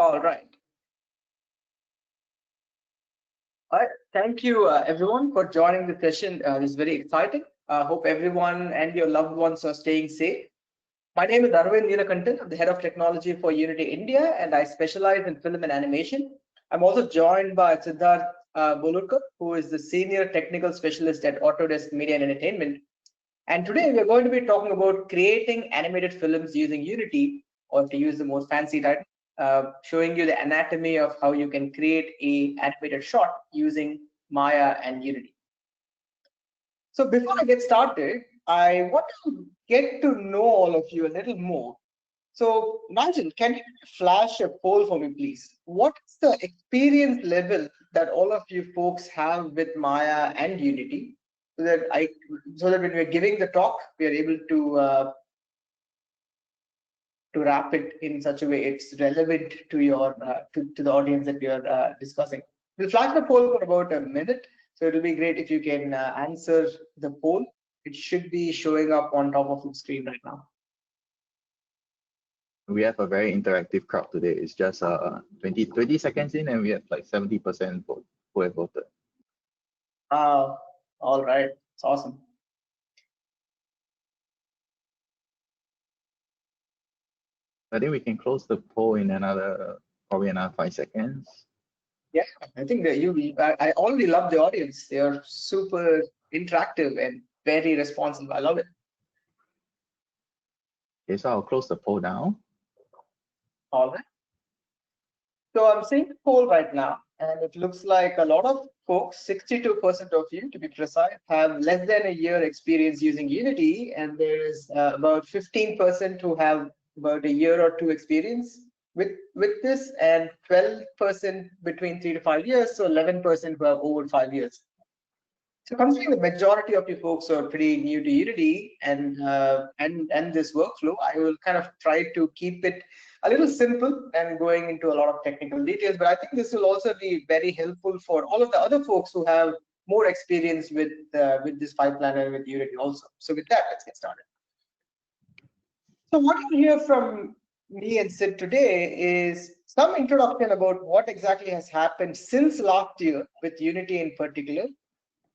All right. All right. Thank you, everyone, for joining the session. This is very exciting. Hope everyone and your loved ones are staying safe. My name is Arvind Neelakantan. I'm the head of technology for Unity India, and I specialize in film and animation. I'm also joined by Siddharth Bolurkar, who is the senior technical specialist at Autodesk Media and Entertainment. And today we're going to be talking about creating animated films using Unity, or to use the more fancy title, showing you the anatomy of how you can create a animated shot using Maya and Unity. So before I get started, I want to get to know all of you a little more. So Nigel, can you flash a poll for me, please? What's the experience level that all of you folks have with Maya and Unity, so that when we're giving the talk, we are able to wrap it in such a way it's relevant to your to the audience that we are discussing. We'll flash the poll for about a minute, so it'll be great if you can answer the poll. It should be showing up on top of the screen right now. We have a very interactive crowd today. It's just 20 seconds in, and we have like 70% who have voted. All right, it's awesome. I think we can close the poll in probably another 5 seconds. Yeah, I think that I already love the audience. They are super interactive and very responsive. I love it. Okay, so I'll close the poll now. All right. So I'm seeing the poll right now, and it looks like a lot of folks, 62% of you to be precise, have less than a year experience using Unity, and there's about 15% who have about a year or two experience with this, and 12% between 3 to 5 years, so 11% who have over 5 years. So considering the majority of you folks are pretty new to Unity and this workflow, I will kind of try to keep it a little simple and going into a lot of technical details. But I think this will also be very helpful for all of the other folks who have more experience with this pipeline and with Unity also. So with that, let's get started. So what you'll hear from me and Sid today is some introduction about what exactly has happened since last year with Unity in particular.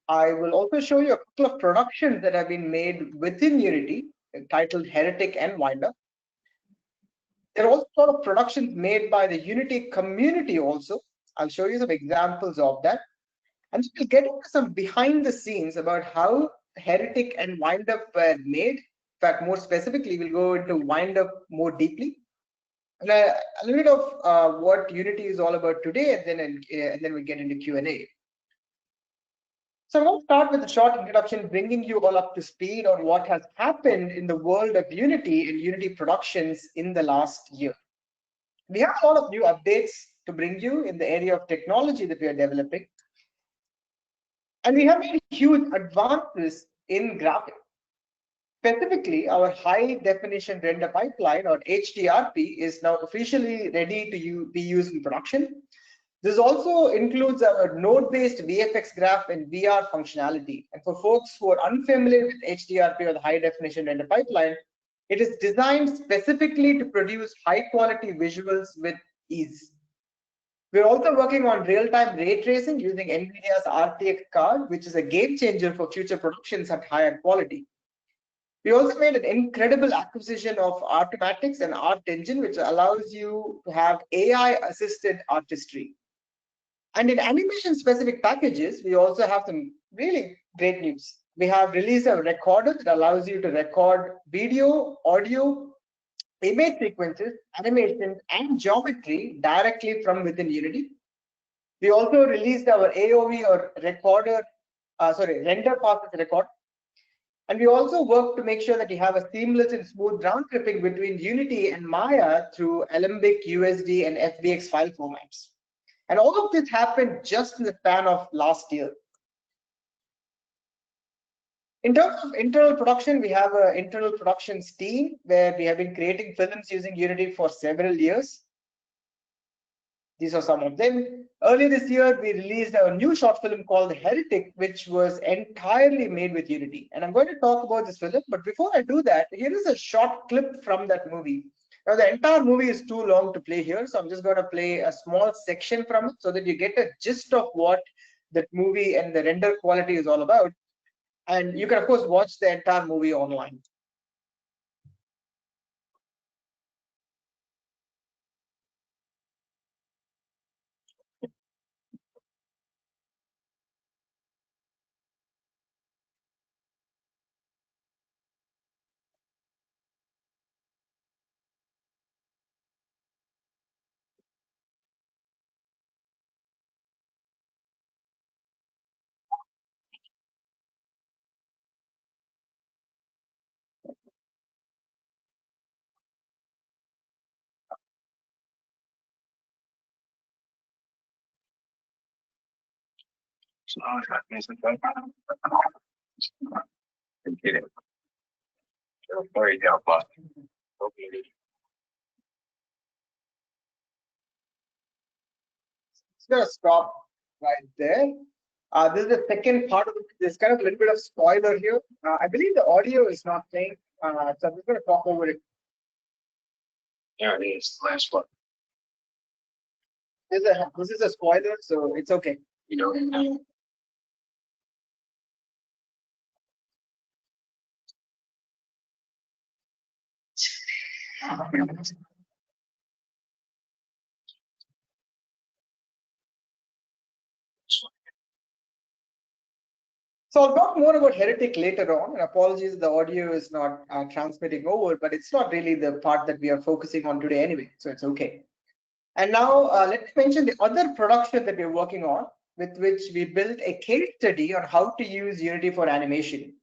I will also show you a couple of productions that have been made within Unity, titled Heretic and Windup. There are also a lot of productions made by the Unity community also. I'll show you some examples of that. And we'll get into some behind the scenes about how Heretic and Windup were made. In fact, more specifically, we'll go into Windup more deeply. And a little bit of what Unity is all about today, and then we'll get into Q&A. So I want to start with a short introduction, bringing you all up to speed on what has happened in the world of Unity and Unity productions in the last year. We have a lot of new updates to bring you in the area of technology that we are developing. And we have made huge advances in graphics. Specifically, our high definition render pipeline, or HDRP, is now officially ready to be used in production. This also includes our node-based VFX graph and VR functionality. And for folks who are unfamiliar with HDRP, or the high definition render pipeline, it is designed specifically to produce high-quality visuals with ease. We're also working on real-time ray tracing using NVIDIA's RTX card, which is a game changer for future productions at higher quality. We also made an incredible acquisition of Artomatics and Art Engine, which allows you to have AI-assisted artistry. And in animation-specific packages, we also have some really great news. We have released a recorder that allows you to record video, audio, image sequences, animations, and geometry directly from within Unity. We also released our AOV, or render process record. And we also work to make sure that you have a seamless and smooth round tripping between Unity and Maya through Alembic, USD, and FBX file formats. And all of this happened just in the span of last year. In terms of internal production, we have an internal productions team where we have been creating films using Unity for several years. These are some of them. Earlier this year, we released a new short film called Heretic, which was entirely made with Unity. And I'm going to talk about this film, but before I do that, here is a short clip from that movie. Now the entire movie is too long to play here, so I'm just going to play a small section from it so that you get a gist of what that movie and the render quality is all about. And you can of course watch the entire movie online. It's going to stop right there. This is the second part of it. There's kind of a little bit of spoiler here. I believe the audio is not playing, so I'm just going to talk over it. There it is, the last one. This is a spoiler, so it's okay. You know, So I'll talk more about Heretic later on, and apologies the audio is not transmitting over, but it's not really the part that we are focusing on today anyway, so it's okay. And now let me mention the other production that we're working on, with which we built a case study on how to use Unity for animation.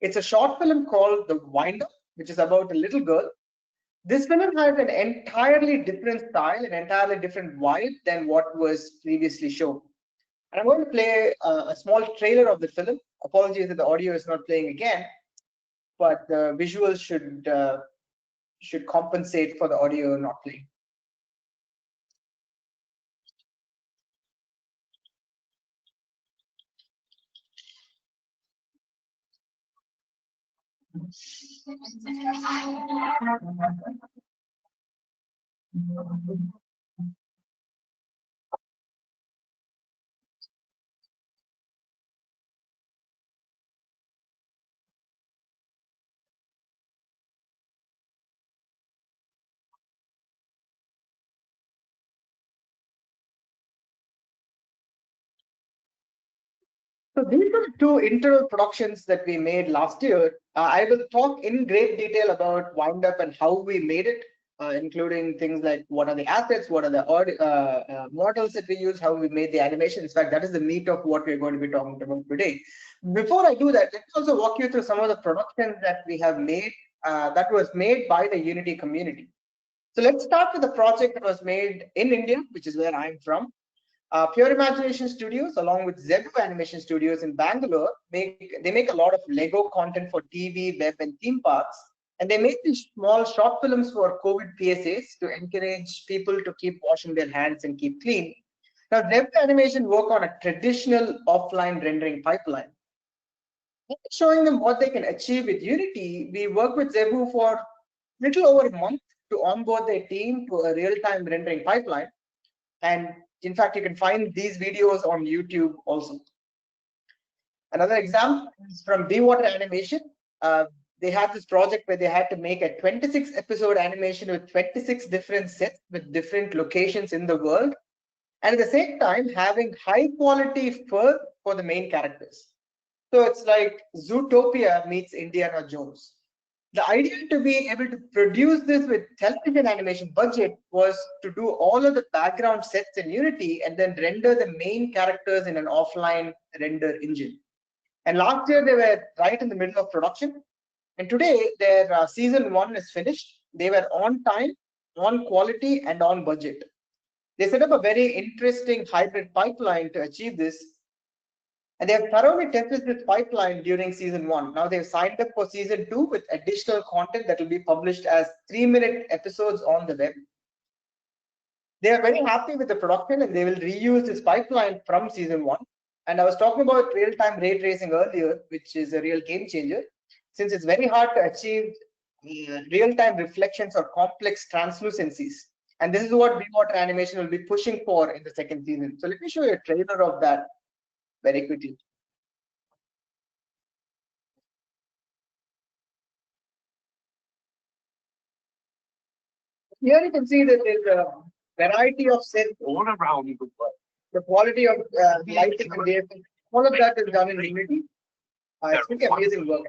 It's a short film called The Windup, which is about a little girl. This film has an entirely different style, an entirely different vibe than what was previously shown. And I'm going to play a small trailer of the film. Apologies that the audio is not playing again, but the visuals should compensate for the audio not playing. So these are two internal productions that we made last year. I will talk in great detail about Windup and how we made it, including things like what are the assets, what are the models that we use, how we made the animation. In fact, that is the meat of what we're going to be talking about today. Before I do that, let me also walk you through some of the productions that we have made that was made by the Unity community. So let's start with the project that was made in India, which is where I'm from. Pure Imagination Studios, along with Zebu Animation Studios in Bangalore, make a lot of Lego content for TV, web, and theme parks. And they make these small short films for COVID PSAs to encourage people to keep washing their hands and keep clean. Now, Zebu Animation work on a traditional offline rendering pipeline. Showing them what they can achieve with Unity, we work with Zebu for little over a month to onboard their team to a real-time rendering pipeline. And in fact, you can find these videos on YouTube also. Another example is from Bwater Animation. They had this project where they had to make a 26 episode animation with 26 different sets with different locations in the world. And at the same time, having high quality fur for the main characters. So it's like Zootopia meets Indiana Jones. The idea to be able to produce this with television animation budget was to do all of the background sets in Unity and then render the main characters in an offline render engine. And last year they were right in the middle of production. And today their season 1 is finished. They were on time, on quality, and on budget. They set up a very interesting hybrid pipeline to achieve this. And they have thoroughly tested this pipeline during season 1. Now they've signed up for season 2 with additional content that will be published as 3-minute episodes on the web. They are very happy with the production and they will reuse this pipeline from season 1. And I was talking about real-time ray tracing earlier, which is a real game changer, since it's very hard to achieve real-time reflections or complex translucencies. And this is what Bwater Animation will be pushing for in the second season. So let me show you a trailer of that very quickly. Here you can see that there's a variety of sets. All around the world. The quality of lighting and VFX, all of that is done in Unity. It's really amazing work.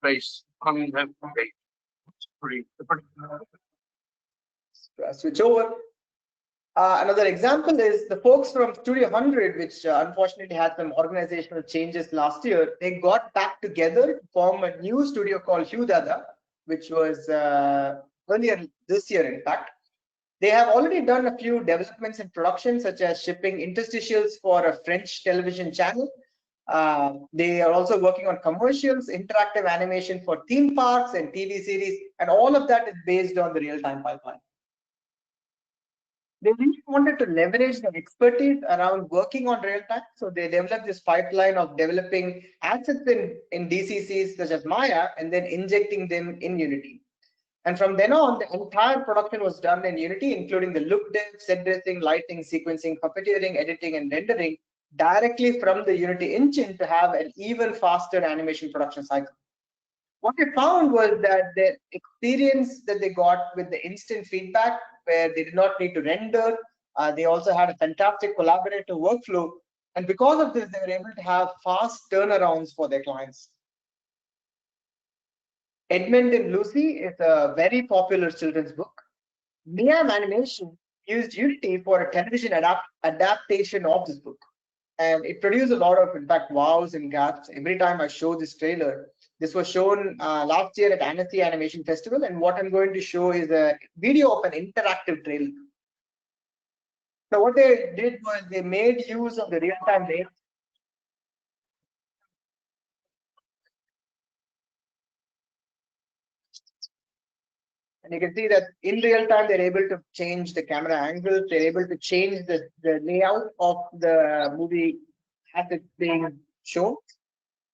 Place on the pretty. Switch over. Another example is the folks from Studio 100, which unfortunately had some organizational changes last year. They got back together to form a new studio called Hudada, which was earlier this year, in fact. They have already done a few developments in production, such as shipping interstitials for a French television channel. They are also working on commercials, interactive animation for theme parks and TV series, and all of that is based on the real-time pipeline. They really wanted to leverage their expertise around working on real-time, so they developed this pipeline of developing assets in DCCs such as Maya and then injecting them in Unity. And from then on, the entire production was done in Unity, including the look dev, set dressing, lighting, sequencing, puppeteering, editing, and rendering directly from the Unity engine to have an even faster animation production cycle. What they found was that the experience that they got with the instant feedback, where they did not need to render, they also had a fantastic collaborative workflow. And because of this, they were able to have fast turnarounds for their clients. Edmund and Lucy is a very popular children's book. Miam Animation used Unity for a television adaptation of this book. And it produced a lot of, in fact, wows and gaps. Every time I show this trailer, this was shown last year at ANZSEA Animation Festival. And what I'm going to show is a video of an interactive trailer. So what they did was they made use of the real-time data. And you can see that in real time, they're able to change the camera angles. They're able to change the layout of the movie as it's being shown.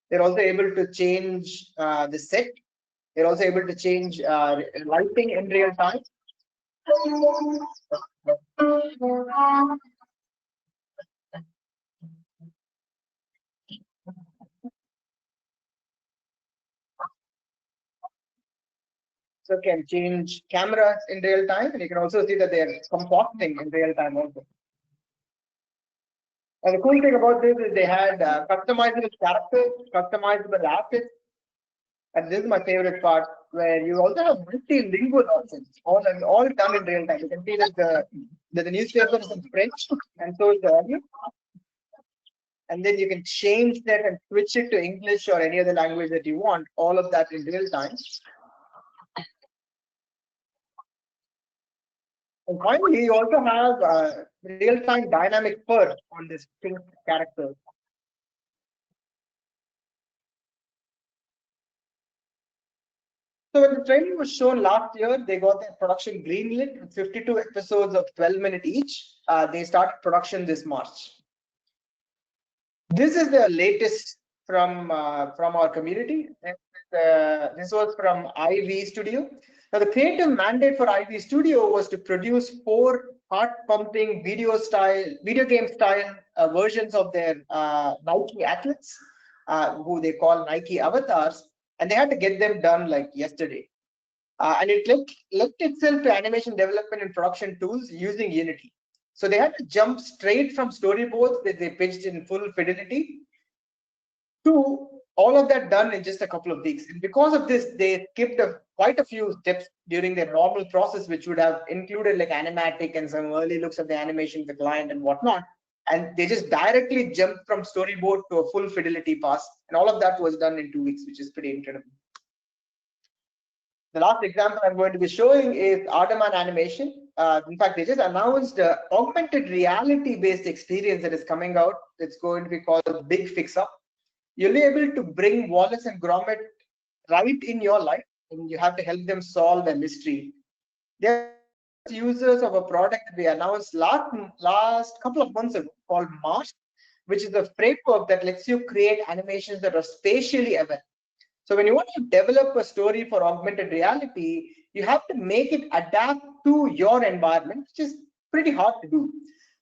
They're also able to change the set. They're also able to change lighting in real time. So can change cameras in real time, and you can also see that they're compositing in real time also. And the cool thing about this is they had customizable characters, customizable assets, and this is my favorite part, where you also have multilingual options, all done in real time. You can see that the newspaper is in French, and so is the audio. And then you can change that and switch it to English or any other language that you want, all of that in real time. And finally, you also have real-time dynamic fur on this pink character. So when the training was shown last year, they got their production greenlit with 52 episodes of 12 minutes each. They started production this March. This is the latest from our community. This was from IV Studio. Now, the creative mandate for IV Studio was to produce 4 heart-pumping video game style versions of their Nike athletes, who they call Nike avatars, and they had to get them done like yesterday. And it left itself to animation development and production tools using Unity. So they had to jump straight from storyboards that they pitched in full fidelity to all of that done in just a couple of weeks. And because of this, they skipped quite a few steps during their normal process, which would have included like animatic and some early looks of the animation, the client and whatnot. And they just directly jumped from storyboard to a full fidelity pass. And all of that was done in 2 weeks, which is pretty incredible. The last example I'm going to be showing is Autodesk Animation. In fact, they just announced an augmented reality-based experience that is coming out. It's going to be called Big Fix Up. You'll be able to bring Wallace and Gromit right in your life, and you have to help them solve a mystery. They're users of a product that we announced last couple of months ago called Mars, which is a framework that lets you create animations that are spatially aware. So when you want to develop a story for augmented reality, you have to make it adapt to your environment, which is pretty hard to do.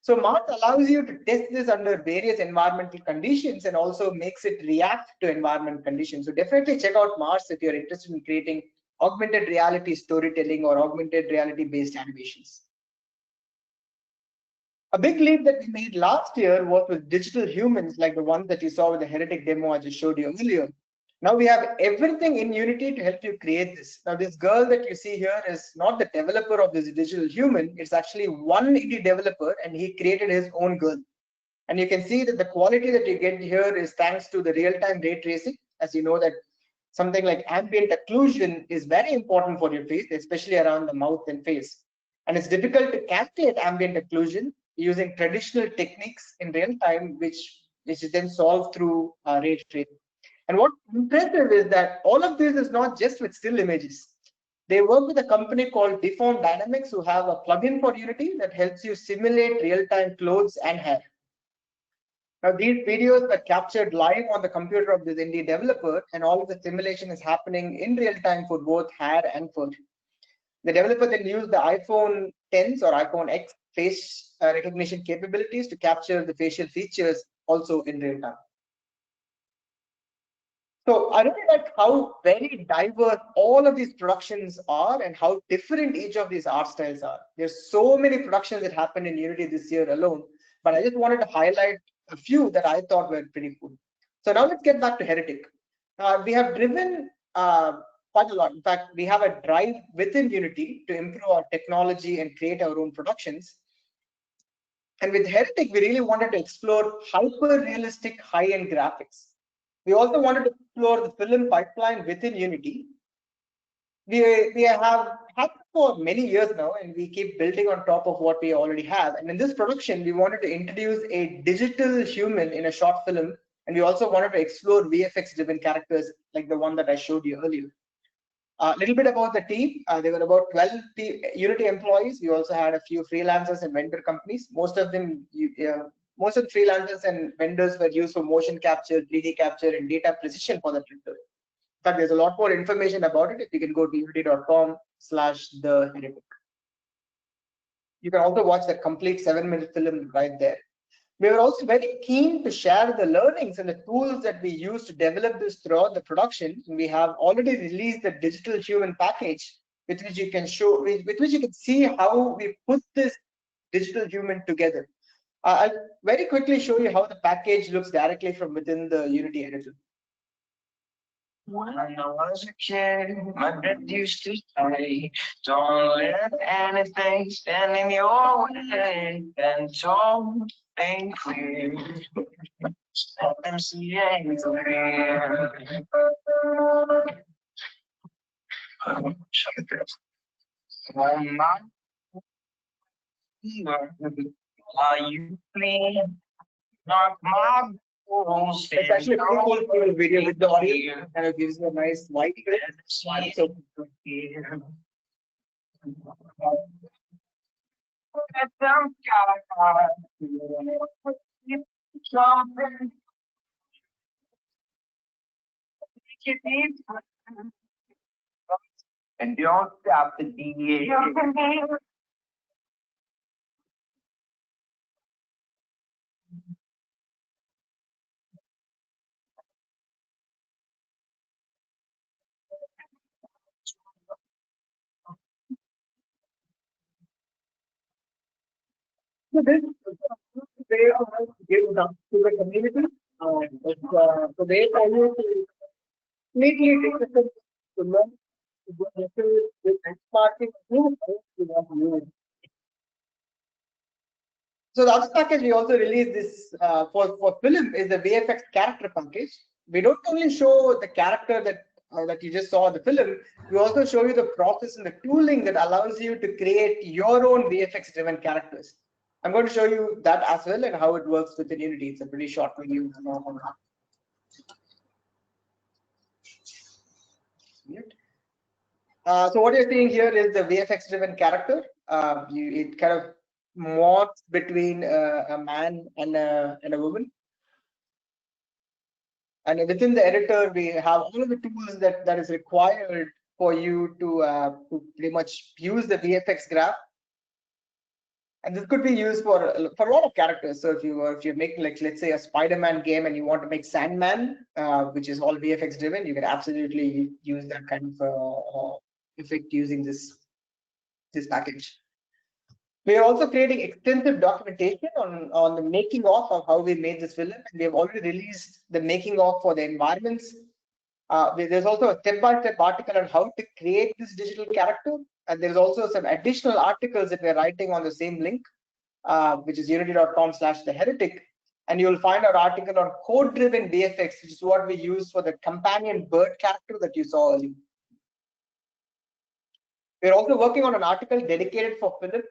So Mars allows you to test this under various environmental conditions and also makes it react to environment conditions. So definitely check out Mars if you're interested in creating augmented reality storytelling or augmented reality based animations. A big leap that we made last year was with digital humans, like the ones that you saw with the Heretic demo I just showed you earlier. Now we have everything in Unity to help you create this. Now this girl that you see here is not the developer of this digital human. It's actually one indie developer and he created his own girl. And you can see that the quality that you get here is thanks to the real-time ray tracing. As you know that something like ambient occlusion is very important for your face, especially around the mouth and face. And it's difficult to calculate ambient occlusion using traditional techniques in real time, which is then solved through ray tracing. And what's impressive is that all of this is not just with still images. They work with a company called Deform Dynamics, who have a plugin for Unity that helps you simulate real-time clothes and hair. Now, these videos were captured live on the computer of this indie developer, and all of the simulation is happening in real time for both hair and fur. The developer then used the iPhone 10s or iPhone X face recognition capabilities to capture the facial features also in real time. So I really like how very diverse all of these productions are and how different each of these art styles are. There's so many productions that happened in Unity this year alone, but I just wanted to highlight a few that I thought were pretty cool. So now let's get back to Heretic. We have driven quite a lot. In fact, we have a drive within Unity to improve our technology and create our own productions. And with Heretic, we really wanted to explore hyper-realistic high-end graphics. We also wanted to explore the film pipeline within Unity. We have had for many years now, and we keep building on top of what we already have. And in this production, we wanted to introduce a digital human in a short film, and we also wanted to explore VFX driven characters like the one that I showed you earlier. A little bit about the team. There were about 12 Unity employees. We also had a few freelancers and vendor companies. Most of the freelancers and vendors were used for motion capture, 3D capture, and data precision for the printer. In fact, there's a lot more information about it if you can go to unity.com/theheretic. You can also watch the complete 7-minute film right there. We were also very keen to share the learnings and the tools that we use to develop this throughout the production. And we have already released the digital human package with which you can see how we put this digital human together. I'll very quickly show you how the package looks directly from within the Unity editor. When I was a kid, my dad used to say, don't let anything stand in your way. And told ain't clear. Let them see ain't clear. When my are you clean? Not my rules. It's actually a pretty cool video with the audio, and it gives you a nice white clip. So and don't stop the DA. this way of giving up to the community. So they try to completely take the to learn to go into with benchmarking So the other package we also released this for film is the VFX character package. We don't only show the character that you just saw in the film, we also show you the process and the tooling that allows you to create your own VFX driven characters. I'm going to show you that as well and how it works within Unity. It's a pretty short video. So what you're seeing here is the VFX driven character. It kind of morphs between a man and a woman. And within the editor, we have all of the tools that is required for you to pretty much use the VFX graph. And this could be used for a lot of characters. So if you're making, like, let's say a Spider-Man game and you want to make Sandman, which is all VFX driven, you can absolutely use that kind of effect using this package. We are also creating extensive documentation on the making of how we made this film, and we have already released the making of for the environments. There's also a step-by-step article on how to create this digital character, and there's also some additional articles that we're writing on the same link, which is unity.com/theheretic, and you'll find our article on code-driven VFX, which is what we use for the companion bird character that you saw earlier. We're also working on an article dedicated for Philip,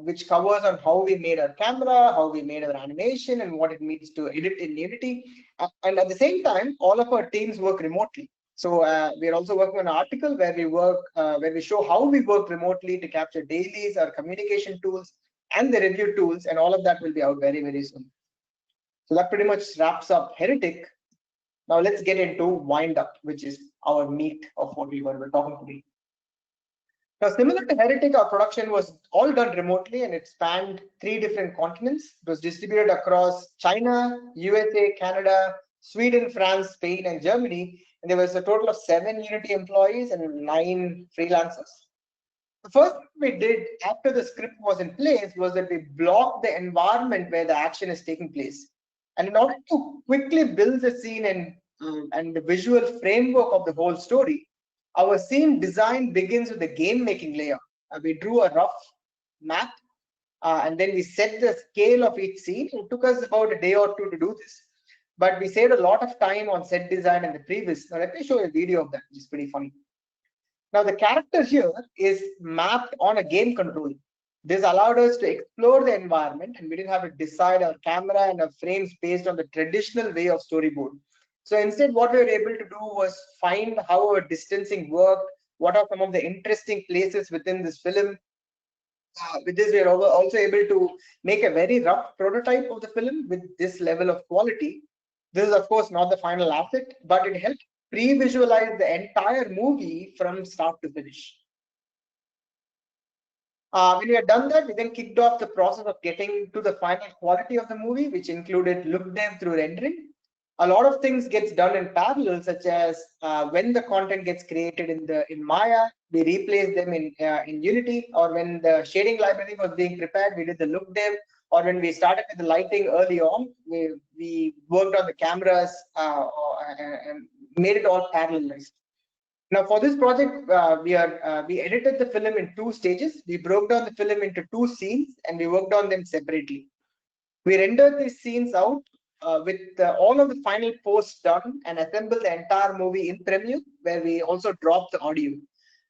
which covers on how we made our camera, how we made our animation, and what it means to edit in Unity. And at the same time, all of our teams work remotely. So we're also working on an article where we show how we work remotely to capture dailies, our communication tools, and the review tools, and all of that will be out very, very soon. So that pretty much wraps up Heretic. Now let's get into Windup, which is our meat of what we were talking today. Now, similar to Heretic, our production was all done remotely, and it spanned 3 different continents. It was distributed across China, USA, Canada, Sweden, France, Spain, and Germany. And there was a total of 7 Unity employees and 9 freelancers. The first thing we did after the script was in place was that we blocked the environment where the action is taking place. And in order to quickly build the scene and the visual framework of the whole story, our scene design begins with the game making layer. We drew a rough map and then we set the scale of each scene. It took us about a day or 2 to do this, but we saved a lot of time on set design in the previous. Now let me show you a video of that, which is pretty funny. Now the character here is mapped on a game controller. This allowed us to explore the environment, and we didn't have to decide our camera and our frames based on the traditional way of storyboard. So instead, what we were able to do was find how our distancing worked, what are some of the interesting places within this film. With this, we are also able to make a very rough prototype of the film with this level of quality. This is, of course, not the final asset, but it helped pre-visualize the entire movie from start to finish. When we had done that, we then kicked off the process of getting to the final quality of the movie, which included look dev through rendering. A lot of things gets done in parallel, such as when the content gets created in Maya, we replace them in Unity, or when the shading library was being prepared, we did the look dev, or when we started with the lighting early on, we worked on the cameras and made it all parallelized. Now for this project, we edited the film in 2 stages. We broke down the film into 2 scenes and we worked on them separately. We rendered these scenes out with all of the final posts done and assembled the entire movie in Premiere, where we also dropped the audio.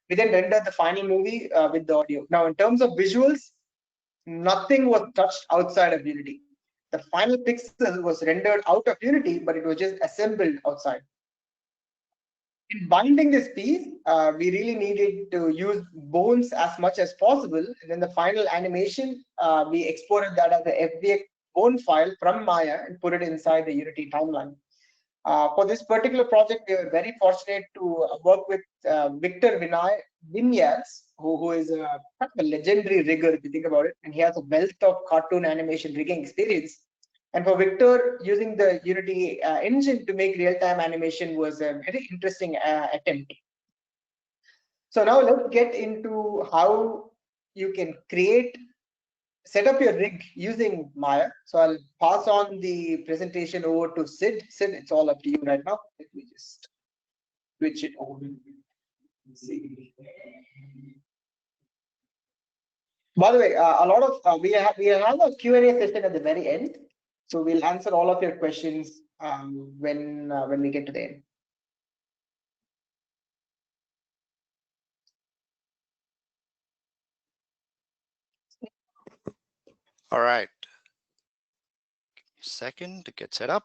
We then rendered the final movie with the audio. Now, in terms of visuals, nothing was touched outside of Unity. The final pixel was rendered out of Unity, but it was just assembled outside. In binding this piece, we really needed to use bones as much as possible. And then the final animation, we exported that as a FBX bone file from Maya and put it inside the Unity timeline. For this particular project, we were very fortunate to work with Victor Vinyals, who is kind of a legendary rigger, if you think about it, and he has a wealth of cartoon animation rigging experience. And for Victor, using the Unity engine to make real-time animation was a very interesting attempt. So now let's get into how you can set up your rig using Maya. So I'll pass on the presentation over to Sid. Sid, it's all up to you right now. Let me just switch it over. Let's see. By the way, a lot of we have a Q&A session at the very end. So we'll answer all of your questions when we get to the end. All right. Second to get set up.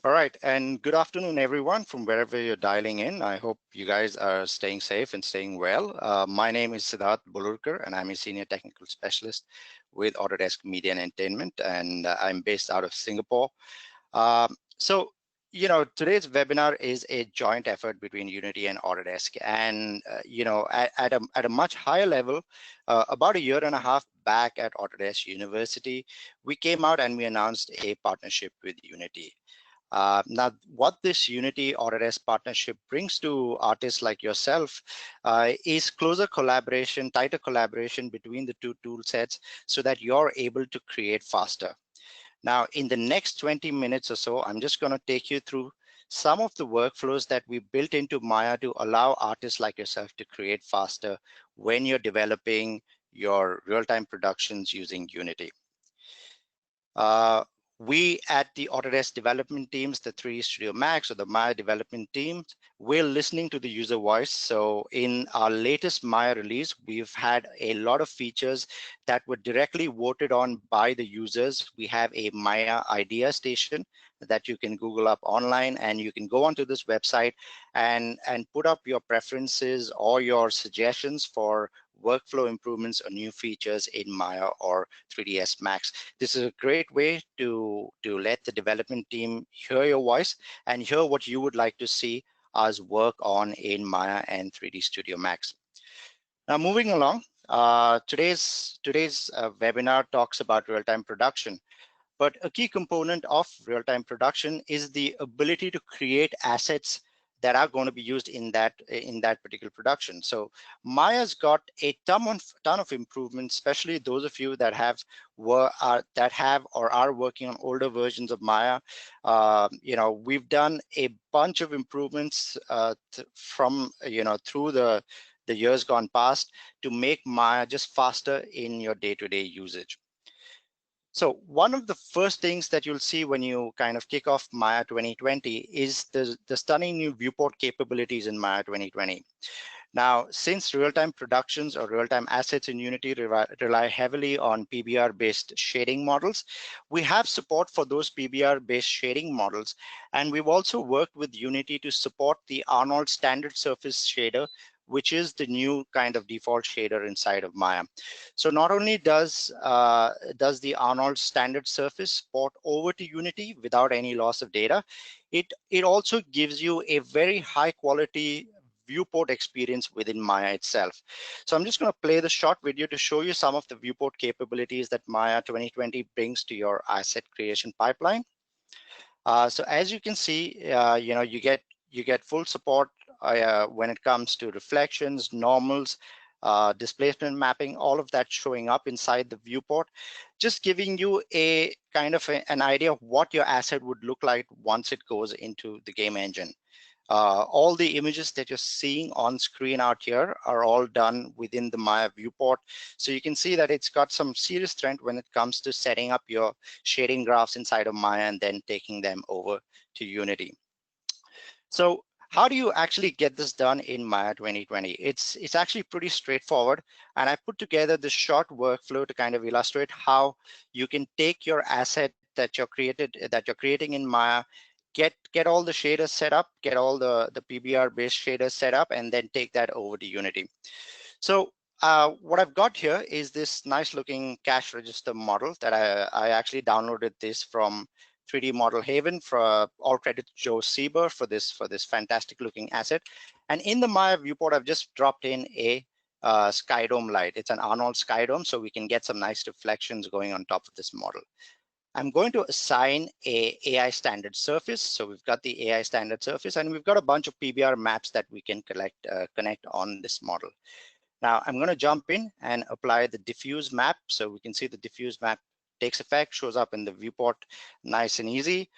All right, and good afternoon, everyone, from wherever you're dialing in. I hope you guys are staying safe and staying well. My name is Siddharth Bulurkar, and I'm a senior technical specialist with Autodesk Media and Entertainment, and I'm based out of Singapore. So today's webinar is a joint effort between Unity and Autodesk, and at a much higher level, about a year and a half back at Autodesk University, we came out and we announced a partnership with Unity. Now, what this Unity Autodesk partnership brings to artists like yourself is closer collaboration, tighter collaboration between the two tool sets so that you're able to create faster. Now, in the next 20 minutes or so, I'm just going to take you through some of the workflows that we built into Maya to allow artists like yourself to create faster when you're developing your real-time productions using Unity. We at the Autodesk development teams, the 3D Studio Max or the Maya development teams, we're listening to the user voice. So in our latest Maya release, we've had a lot of features that were directly voted on by the users. We have a Maya idea station that you can Google up online, and you can go onto this website and put up your preferences or your suggestions for workflow improvements or new features in Maya or 3ds Max. This is a great way to let the development team hear your voice and hear what you would like to see us work on in Maya and 3D Studio Max. Now, moving along, today's webinar talks about real-time production. But a key component of real-time production is the ability to create assets that are going to be used in that particular production. So Maya's got a ton of improvements, especially those of you that have or are working on older versions of Maya. We've done a bunch of improvements from through the years gone past to make Maya just faster in your day-to-day usage. So one of the first things that you'll see when you kind of kick off Maya 2020 is the stunning new viewport capabilities in Maya 2020. Now, since real-time productions or real-time assets in Unity rely heavily on PBR-based shading models, we have support for those PBR-based shading models. And we've also worked with Unity to support the Arnold standard surface shader, which is the new kind of default shader inside of Maya. So not only does the Arnold standard surface port over to Unity without any loss of data, it also gives you a very high quality viewport experience within Maya itself. So I'm just going to play the short video to show you some of the viewport capabilities that Maya 2020 brings to your asset creation pipeline. So as you can see, you get full support when it comes to reflections, normals, displacement mapping, all of that showing up inside the viewport, just giving you a kind of an idea of what your asset would look like once it goes into the game engine. All the images that you're seeing on screen out here are all done within the Maya viewport. So you can see that it's got some serious strength when it comes to setting up your shading graphs inside of Maya and then taking them over to Unity. So how do you actually get this done in Maya 2020? It's actually pretty straightforward. And I put together this short workflow to kind of illustrate how you can take your asset that you're creating in Maya, get all the shaders set up, get all the PBR based shaders set up, and then take that over to Unity. So what I've got here is this nice looking cache register model that I actually downloaded this from 3D Model Haven. For all credit to Joe Sieber for this fantastic looking asset. And in the Maya viewport, I've just dropped in a Skydome light. It's an Arnold Skydome, so we can get some nice reflections going on top of this model. I'm going to assign a AI standard surface. So we've got the AI standard surface, and we've got a bunch of PBR maps that we can connect on this model. Now I'm going to jump in and apply the diffuse map. So we can see the diffuse map takes effect, shows up in the viewport, nice and easy.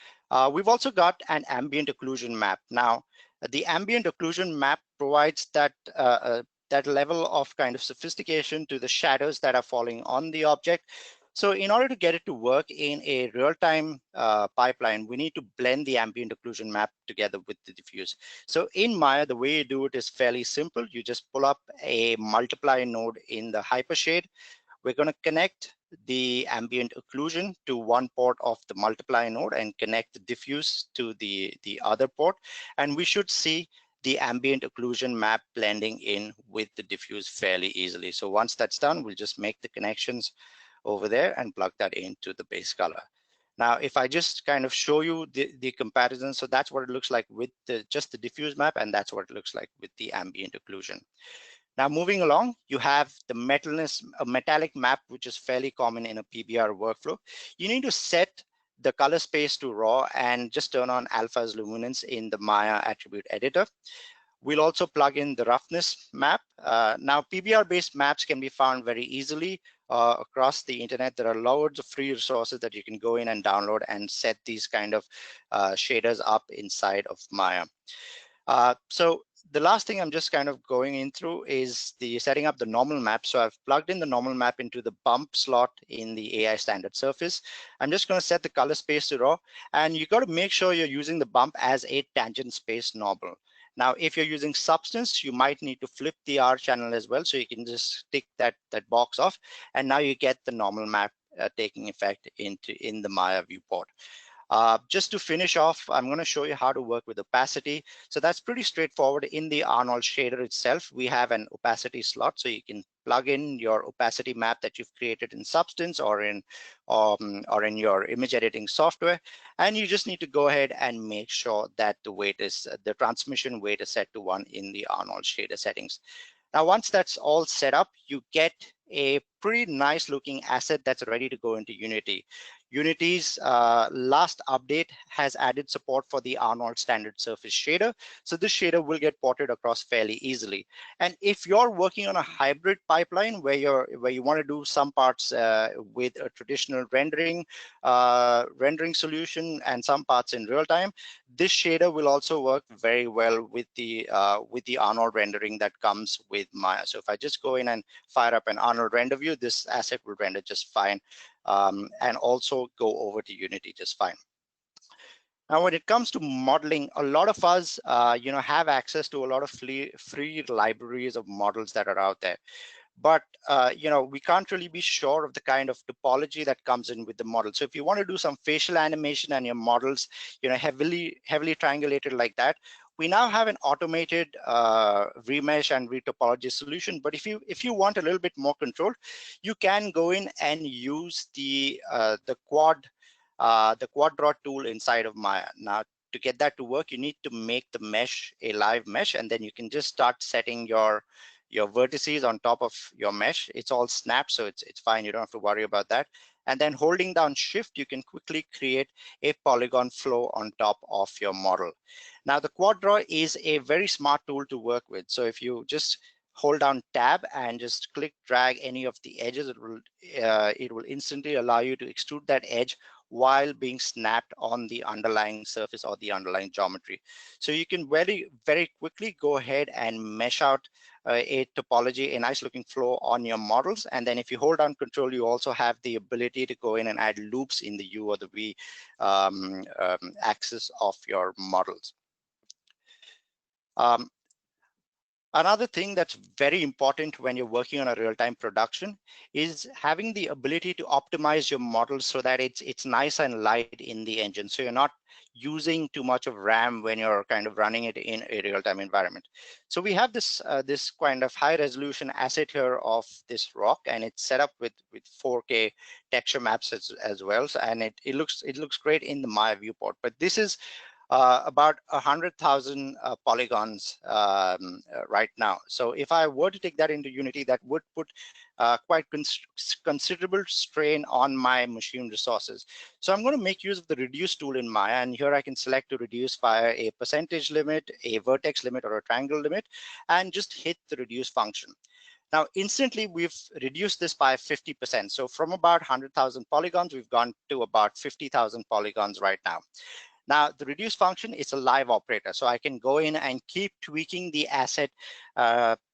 We've also got an ambient occlusion map. Now, the ambient occlusion map provides that level of kind of sophistication to the shadows that are falling on the object. So in order to get it to work in a real-time pipeline, we need to blend the ambient occlusion map together with the diffuse. So in Maya, the way you do it is fairly simple. You just pull up a multiply node in the hypershade. We're going to connect the ambient occlusion to one port of the multiply node and connect the diffuse to the other port. And we should see the ambient occlusion map blending in with the diffuse fairly easily. So once that's done, we'll just make the connections over there and plug that into the base color. Now, if I just kind of show you the comparison, so that's what it looks like with just the diffuse map, and that's what it looks like with the ambient occlusion. Now, moving along, you have the metallic map, which is fairly common in a PBR workflow. You need to set the color space to raw and just turn on alpha's luminance in the Maya attribute editor. We'll also plug in the roughness map. Now, PBR-based maps can be found very easily across the internet. There are loads of free resources that you can go in and download and set these kind of shaders up inside of Maya. So the last thing I'm just kind of going in through is the setting up the normal map. So I've plugged in the normal map into the bump slot in the AI standard surface. I'm just going to set the color space to raw, and you got to make sure you're using the bump as a tangent space normal. Now, if you're using substance, you might need to flip the R channel as well. So you can just tick that box off, and now you get the normal map taking effect in the Maya viewport. Just to finish off, I'm going to show you how to work with opacity. So that's pretty straightforward. In the Arnold shader itself, we have an opacity slot, so you can plug in your opacity map that you've created in Substance or in your image editing software, and you just need to go ahead and make sure that the transmission weight is set to 1 in the Arnold shader settings. Now, once that's all set up, you get a pretty nice looking asset that's ready to go into Unity. Unity's last update has added support for the Arnold standard surface shader. So this shader will get ported across fairly easily. And if you're working on a hybrid pipeline where you want to do some parts with a traditional rendering solution and some parts in real time, this shader will also work very well with the Arnold rendering that comes with Maya. So if I just go in and fire up an Arnold render view, this asset will render just fine, and also go over to Unity just fine. Now, when it comes to modeling, a lot of us, have access to a lot of free libraries of models that are out there. But we can't really be sure of the kind of topology that comes in with the model. So if you want to do some facial animation and your models, heavily triangulated like that, we now have an automated remesh and retopology solution. But if you want a little bit more control, you can go in and use the quad draw tool inside of Maya. Now, to get that to work, you need to make the mesh a live mesh, and then you can just start setting your vertices on top of your mesh. It's all snapped, so it's fine. You don't have to worry about that. And then holding down Shift, you can quickly create a polygon flow on top of your model. Now, the quad draw is a very smart tool to work with. So if you just hold down Tab and just click drag any of the edges, it will instantly allow you to extrude that edge while being snapped on the underlying surface or the underlying geometry. So you can very, very quickly go ahead and mesh out a topology, a nice looking flow on your models. And then if you hold down Control, you also have the ability to go in and add loops in the U or the V axis of your models. Another thing that's very important when you're working on a real-time production is having the ability to optimize your model so that it's nice and light in the engine. So you're not using too much of RAM when you're kind of running it in a real-time environment. So we have this kind of high-resolution asset here of this rock, and it's set up with 4K texture maps as well. So, and it looks great in the Maya viewport. But this is about 100,000 polygons right now. So if I were to take that into Unity, that would put quite considerable strain on my machine resources. So I'm going to make use of the reduce tool in Maya, and here I can select to reduce via a percentage limit, a vertex limit, or a triangle limit, and just hit the reduce function. Now, instantly, we've reduced this by 50%. So from about 100,000 polygons, we've gone to about 50,000 polygons right now. Now, the reduce function is a live operator, so I can go in and keep tweaking the asset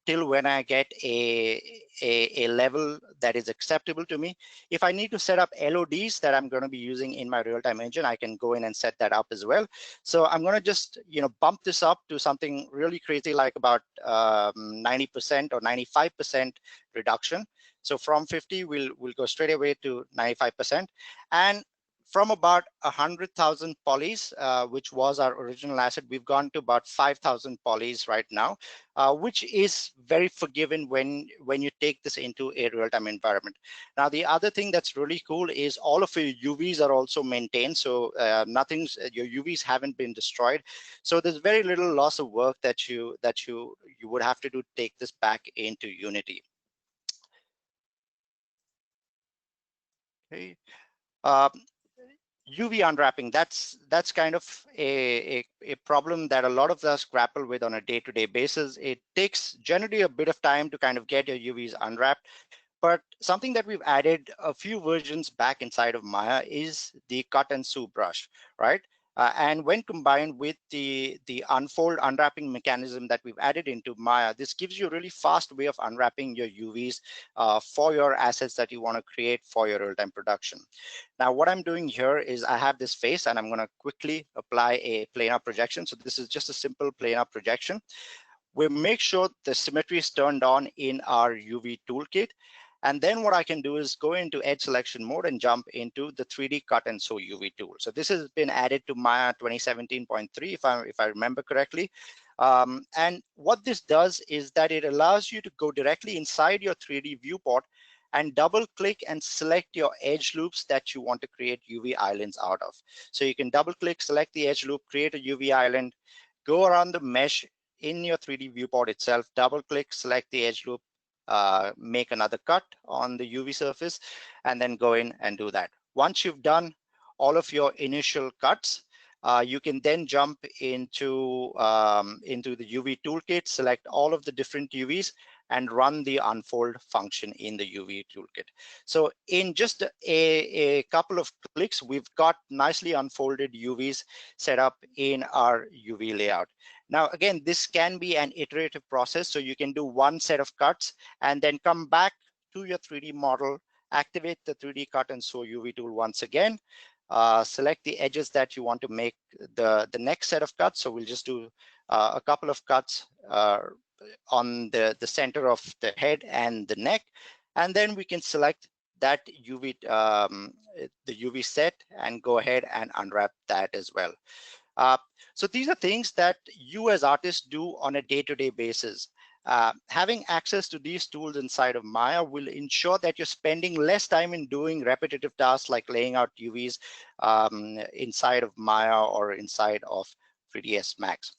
till when I get a level that is acceptable to me. If I need to set up LODs that I'm going to be using in my real-time engine, I can go in and set that up as well. So I'm going to just bump this up to something really crazy, like about 90% or 95% reduction. So from 50, we'll go straight away to 95%. And from about 100,000 polys, which was our original asset, we've gone to about 5,000 polys right now, which is very forgiving when you take this into a real-time environment. Now, the other thing that's really cool is all of your UVs are also maintained, so your UVs haven't been destroyed. So there's very little loss of work that you would have to do to take this back into Unity. Okay. UV unwrapping, that's kind of a problem that a lot of us grapple with on a day-to-day basis. It takes generally a bit of time to kind of get your UVs unwrapped, but something that we've added a few versions back inside of Maya is the cut and sew brush, right? And when combined with the unfold unwrapping mechanism that we've added into Maya, this gives you a really fast way of unwrapping your UVs for your assets that you want to create for your real-time production. Now, what I'm doing here is I have this face and I'm going to quickly apply a planar projection. So this is just a simple planar projection. We make sure the symmetry is turned on in our UV toolkit. And then what I can do is go into edge selection mode and jump into the 3D cut and sew UV tool. So this has been added to Maya 2017.3, if I remember correctly. And what this does is that it allows you to go directly inside your 3D viewport and double click and select your edge loops that you want to create UV islands out of. So you can double click, select the edge loop, create a UV island, go around the mesh in your 3D viewport itself, double click, select the edge loop, make another cut on the UV surface, and then go in and do that. Once you've done all of your initial cuts, you can then jump into the UV toolkit, select all of the different UVs, and run the unfold function in the UV toolkit. So in just a couple of clicks, we've got nicely unfolded UVs set up in our UV layout. Now, again, this can be an iterative process, so you can do one set of cuts and then come back to your 3D model, activate the 3D cut and sew UV tool once again, select the edges that you want to make the next set of cuts. So we'll just do a couple of cuts on the center of the head and the neck, and then we can select that UV, the UV set, and go ahead and unwrap that as well. So these are things that you as artists do on a day-to-day basis. Having access to these tools inside of Maya will ensure that you're spending less time in doing repetitive tasks like laying out UVs inside of Maya or inside of 3ds Max.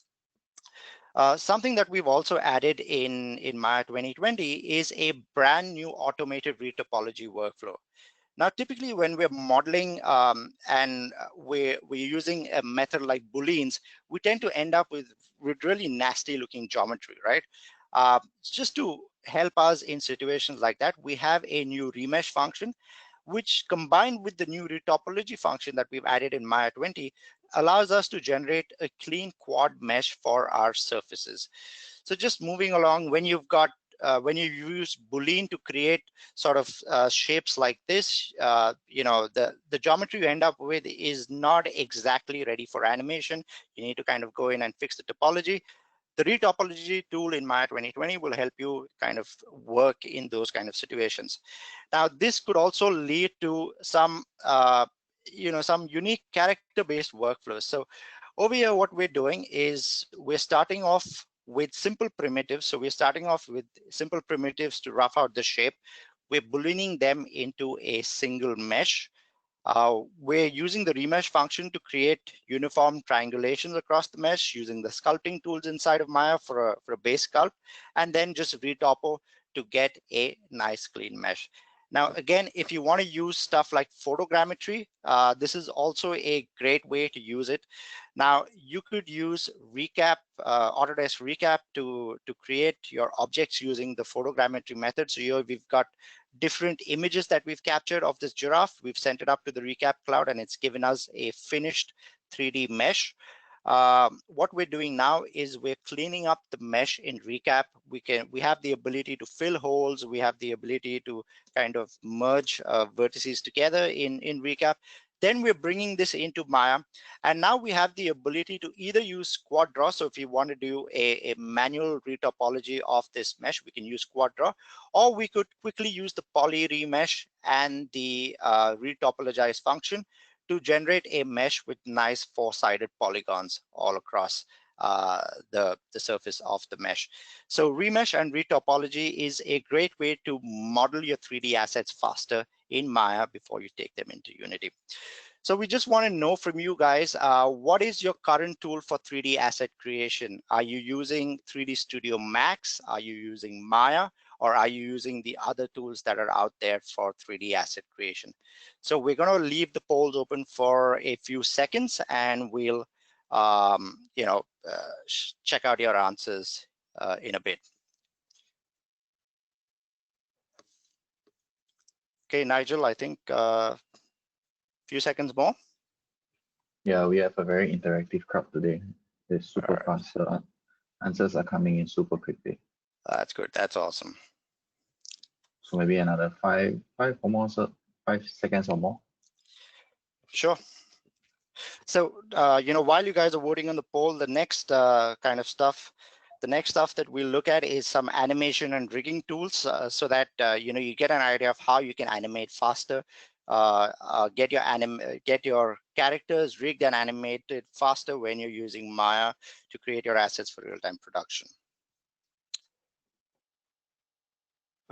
Something that we've also added in Maya 2020 is a brand new automated retopology workflow. Now, typically when we're modeling and we're using a method like Booleans, we tend to end up with really nasty looking geometry, right? Just to help us in situations like that, we have a new remesh function, which combined with the new retopology function that we've added in Maya 20, allows us to generate a clean quad mesh for our surfaces. So just moving along, when you've got when you use Boolean to create sort of shapes like this, you know, the geometry you end up with is not exactly ready for animation. You need to kind of go in and fix the topology. The retopology tool in Maya 2020 will help you kind of work in those kind of situations. Now, this could also lead to some, you know, some unique character-based workflows. So over here, what we're doing is we're starting off with simple primitives. So we're starting off with simple primitives to rough out the shape. We're booleaning them into a single mesh. We're using the remesh function to create uniform triangulations across the mesh using the sculpting tools inside of Maya for a base sculpt, and then just retopo to get a nice clean mesh. Now, again, if you want to use stuff like photogrammetry, this is also a great way to use it. Now, you could use Recap, Autodesk Recap to create your objects using the photogrammetry method. So here we've got different images that we've captured of this giraffe. We've sent it up to the Recap cloud and it's given us a finished 3D mesh. What we're doing now is we're cleaning up the mesh in Recap. We have the ability to fill holes. We have the ability to kind of merge vertices together in Recap. Then we're bringing this into Maya, and now we have the ability to either use quad draw. So if you want to do a manual retopology of this mesh, we can use quad draw, or we could quickly use the poly remesh and the retopologize function to generate a mesh with nice four-sided polygons all across the surface of the mesh. So remesh and retopology is a great way to model your 3D assets faster in Maya before you take them into Unity. So we just want to know from you guys, what is your current tool for 3D asset creation? Are you using 3D Studio Max? Are you using Maya? Or are you using the other tools that are out there for 3D asset creation? So we're going to leave the polls open for a few seconds, and we'll check out your answers in a bit. Okay, Nigel, I think a few seconds more. Yeah, we have a very interactive crowd today. It's super fast. So answers are coming in super quickly. That's good. That's awesome. So maybe another 5 or more, so 5 seconds or more. Sure. So, while you guys are voting on the poll, the next the next stuff that we'll look at is some animation and rigging tools, so that you get an idea of how you can animate faster, get your characters rigged and animated faster when you're using Maya to create your assets for real-time production.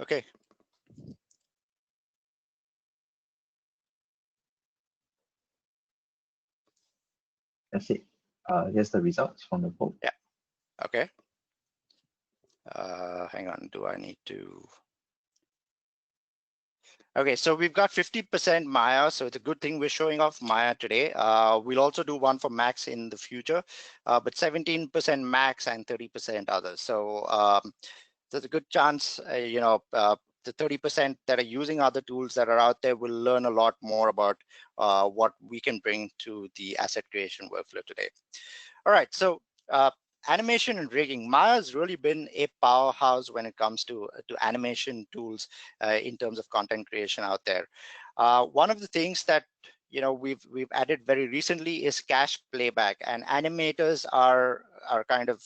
Okay. That's it. Here's the results from the poll. Yeah. Okay. Hang on. Do I need to? Okay, so we've got 50% Maya, so it's a good thing we're showing off Maya today. We'll also do one for Max in the future, but 17% Max and 30% others. So there's a good chance, the 30% that are using other tools that are out there will learn a lot more about what we can bring to the asset creation workflow today. All right, so animation and rigging. Maya has really been a powerhouse when it comes to animation tools in terms of content creation out there. One of the things that we've added very recently is cache playback, and animators are kind of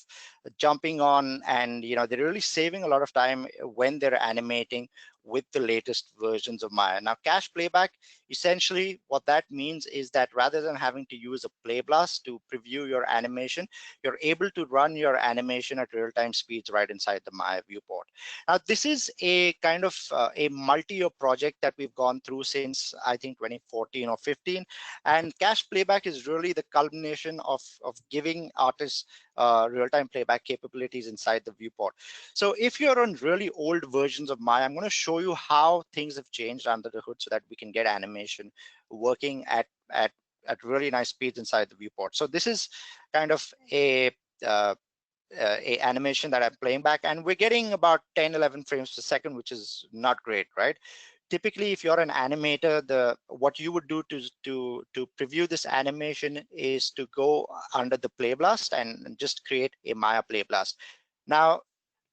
jumping on, and they're really saving a lot of time when they're animating with the latest versions of Maya. Now, cache playback, essentially what that means is that rather than having to use a play blast to preview your animation, you're able to run your animation at real-time speeds right inside the Maya viewport. Now, this is a kind of a multi-year project that we've gone through since, I think, 2014 or 15, and cache playback is really the culmination of giving artists real-time playback capabilities inside the viewport. So if you're on really old versions of Maya, I'm going to show you how things have changed under the hood so that we can get animation working at really nice speeds inside the viewport. So this is kind of a animation that I'm playing back, and we're getting about 10-11 frames per second, which is not great, right? Typically, if you're an animator, what you would do to preview this animation is to go under the play blast and just create a Maya play blast. Now,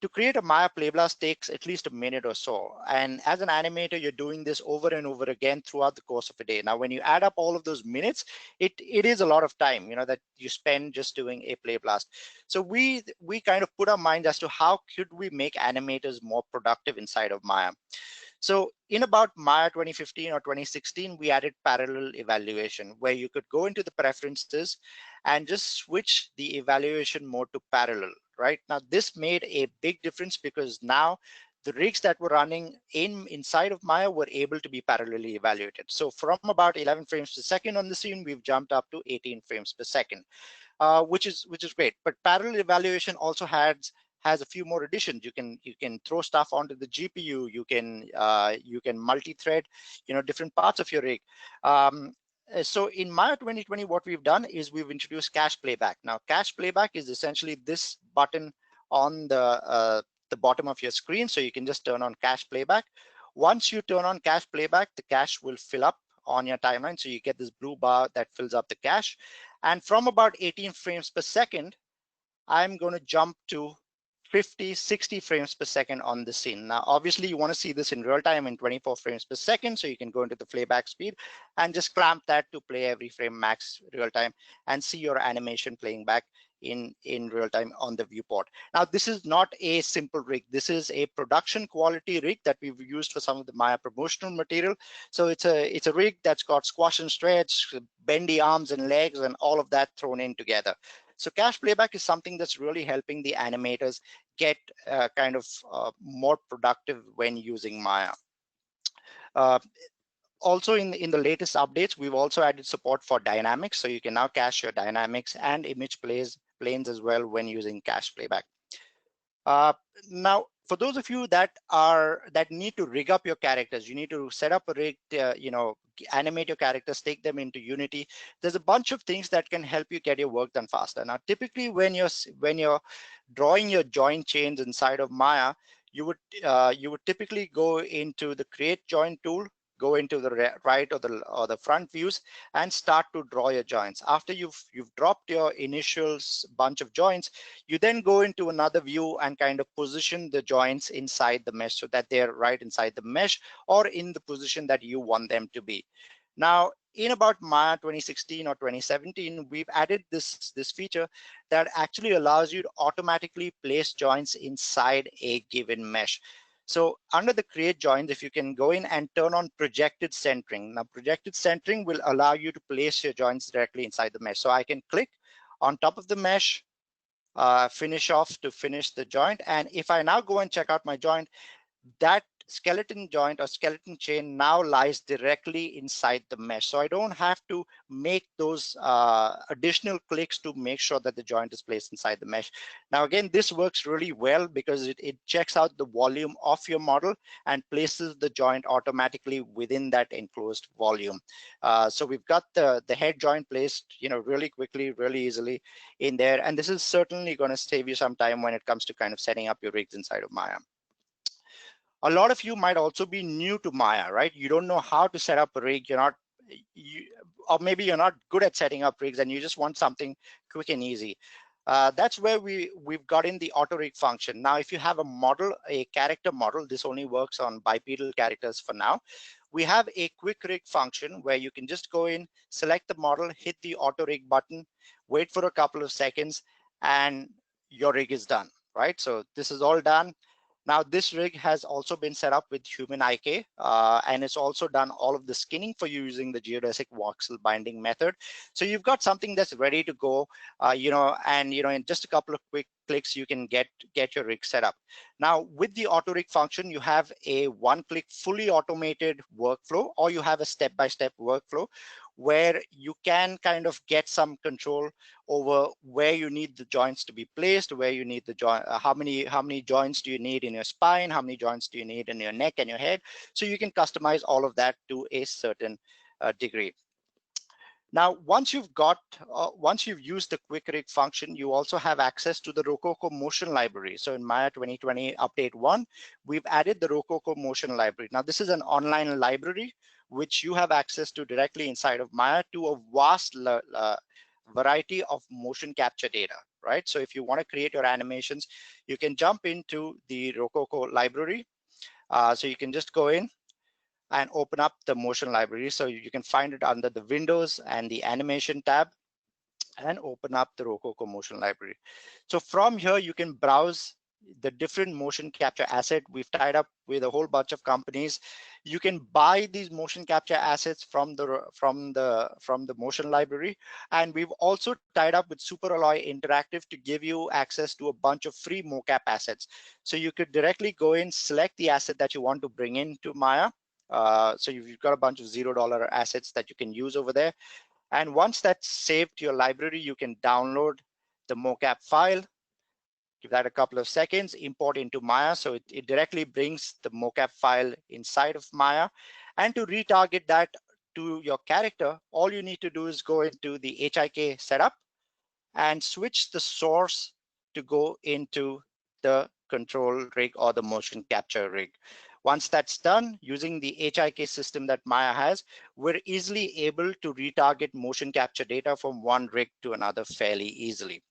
to create a Maya play blast takes at least a minute or so, and as an animator, you're doing this over and over again throughout the course of a day. Now, when you add up all of those minutes, it is a lot of time, that you spend just doing a play blast. So we kind of put our minds as to how could we make animators more productive inside of Maya. So in about Maya 2015 or 2016, we added parallel evaluation, where you could go into the preferences and just switch the evaluation mode to parallel. Right now, this made a big difference because now the rigs that were running inside of Maya were able to be parallelly evaluated. So from about 11 frames per second on the scene, we've jumped up to 18 frames per second, which is great. But parallel evaluation also has a few more additions. You can throw stuff onto the GPU. You can multi-thread, different parts of your rig. So in Maya 2020, what we've done is we've introduced cache playback. Now, cache playback is essentially this button on the bottom of your screen. So you can just turn on cache playback. Once you turn on cache playback, the cache will fill up on your timeline. So you get this blue bar that fills up the cache. And from about 18 frames per second, I'm going to jump to 50, 60 frames per second on the scene. Now, obviously, you want to see this in real time in 24 frames per second, so you can go into the playback speed and just clamp that to play every frame max real time and see your animation playing back in real time on the viewport. Now, this is not a simple rig. This is a production quality rig that we've used for some of the Maya promotional material. So it's a rig that's got squash and stretch, bendy arms and legs, and all of that thrown in together. So cache playback is something that's really helping the animators get kind of more productive when using Maya. Also in the latest updates, we've also added support for dynamics. So you can now cache your dynamics and image planes as well when using cache playback. Now, for those of you that need to rig up your characters, you need to set up a rig, animate your characters, take them into Unity. There's a bunch of things that can help you get your work done faster. Now, typically when you're drawing your joint chains inside of Maya, you would typically go into the create joint tool, go into the right or the front views, and start to draw your joints. After you've dropped your initial bunch of joints, you then go into another view and kind of position the joints inside the mesh so that they're right inside the mesh or in the position that you want them to be. Now, in about Maya 2016 or 2017, we've added this feature that actually allows you to automatically place joints inside a given mesh. So under the create joins, if you can go in and turn on projected centering. Now, projected centering will allow you to place your joints directly inside the mesh. So I can click on top of the mesh, finish off to finish the joint. And if I now go and check out my joint, that skeleton joint or skeleton chain now lies directly inside the mesh. So I don't have to make those additional clicks to make sure that the joint is placed inside the mesh. Now, again, this works really well because it checks out the volume of your model and places the joint automatically within that enclosed volume. So we've got the head joint placed, really quickly, really easily in there. And this is certainly going to save you some time when it comes to kind of setting up your rigs inside of Maya. A lot of you might also be new to Maya, right? You don't know how to set up a rig. Or maybe you're not good at setting up rigs and you just want something quick and easy. That's where we've got in the auto rig function. Now, if you have a model, a character model, this only works on bipedal characters for now. We have a quick rig function where you can just go in, select the model, hit the auto rig button, wait for a couple of seconds, and your rig is done, right? So this is all done. Now, this rig has also been set up with human IK, and it's also done all of the skinning for you using the geodesic voxel binding method. So you've got something that's ready to go, and in just a couple of quick clicks, you can get your rig set up. Now, with the auto rig function, you have a one-click fully automated workflow, or you have a step-by-step workflow where you can kind of get some control over where you need the joints to be placed, where you need the joint, how many joints do you need in your spine, how many joints do you need in your neck and your head. So you can customize all of that to a certain degree. Now, once you've used the quick rig function, you also have access to the Rococo motion library. So in Maya 2020 update 1, we've added the Rococo motion library. Now, this is an online library which you have access to directly inside of Maya to a vast variety of motion capture data, right? So if you want to create your animations, you can jump into the Rococo library. So you can just go in and open up the motion library. So you can find it under the Windows and the Animation tab and open up the Rococo motion library. So from here, you can browse the different motion capture asset. We've tied up with a whole bunch of companies. You can buy these motion capture assets from the motion library, and we've also tied up with SuperAlloy Interactive to give you access to a bunch of free mocap assets. So you could directly go in, select the asset that you want to bring into Maya. So you've got a bunch of $0 assets that you can use over there. And once that's saved to your library, you can download the mocap file. Give that a couple of seconds, import into Maya. So it directly brings the mocap file inside of Maya. And to retarget that to your character, all you need to do is go into the HIK setup and switch the source to go into the control rig or the motion capture rig. Once that's done, using the HIK system that Maya has, we're easily able to retarget motion capture data from one rig to another fairly easily.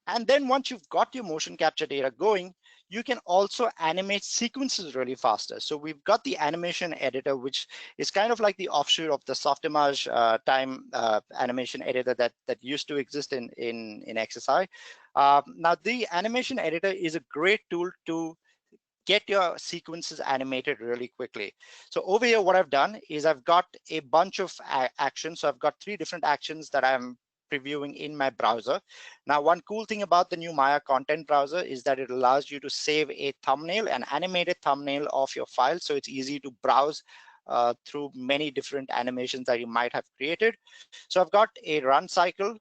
And then once you've got your motion capture data going, you can also animate sequences really faster. So we've got the animation editor, which is kind of like the offshoot of the Softimage time animation editor that used to exist in XSI. Now the animation editor is a great tool to get your sequences animated really quickly. So over here, what I've done is I've got a bunch of actions. So I've got 3 different actions that I'm previewing in my browser. Now, one cool thing about the new Maya content browser is that it allows you to save a thumbnail, an animated thumbnail of your file. So it's easy to browse through many different animations that you might have created. So I've got a run cycle.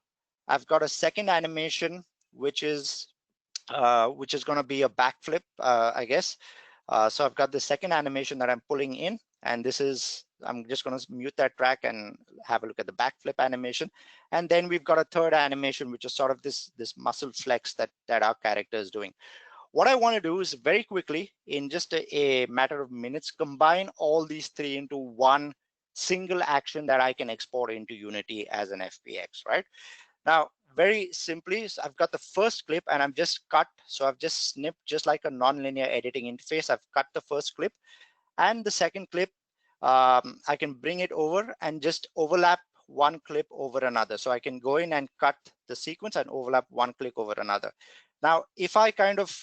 I've got a second animation, which is going to be a backflip, I guess. So I've got the second animation that I'm pulling in, and this is, I'm just going to mute that track and have a look at the backflip animation. And then we've got a third animation, which is sort of this muscle flex that our character is doing. What I want to do is very quickly, in just a matter of minutes, combine all these 3 into one single action that I can export into Unity as an FBX, right? Now, very simply, so I've got the first clip and I'm just cut. So I've just snipped, just like a non-linear editing interface. I've cut the first clip, and the second clip, I can bring it over and just overlap one clip over another. So I can go in and cut the sequence and overlap one clip over another. Now, if I kind of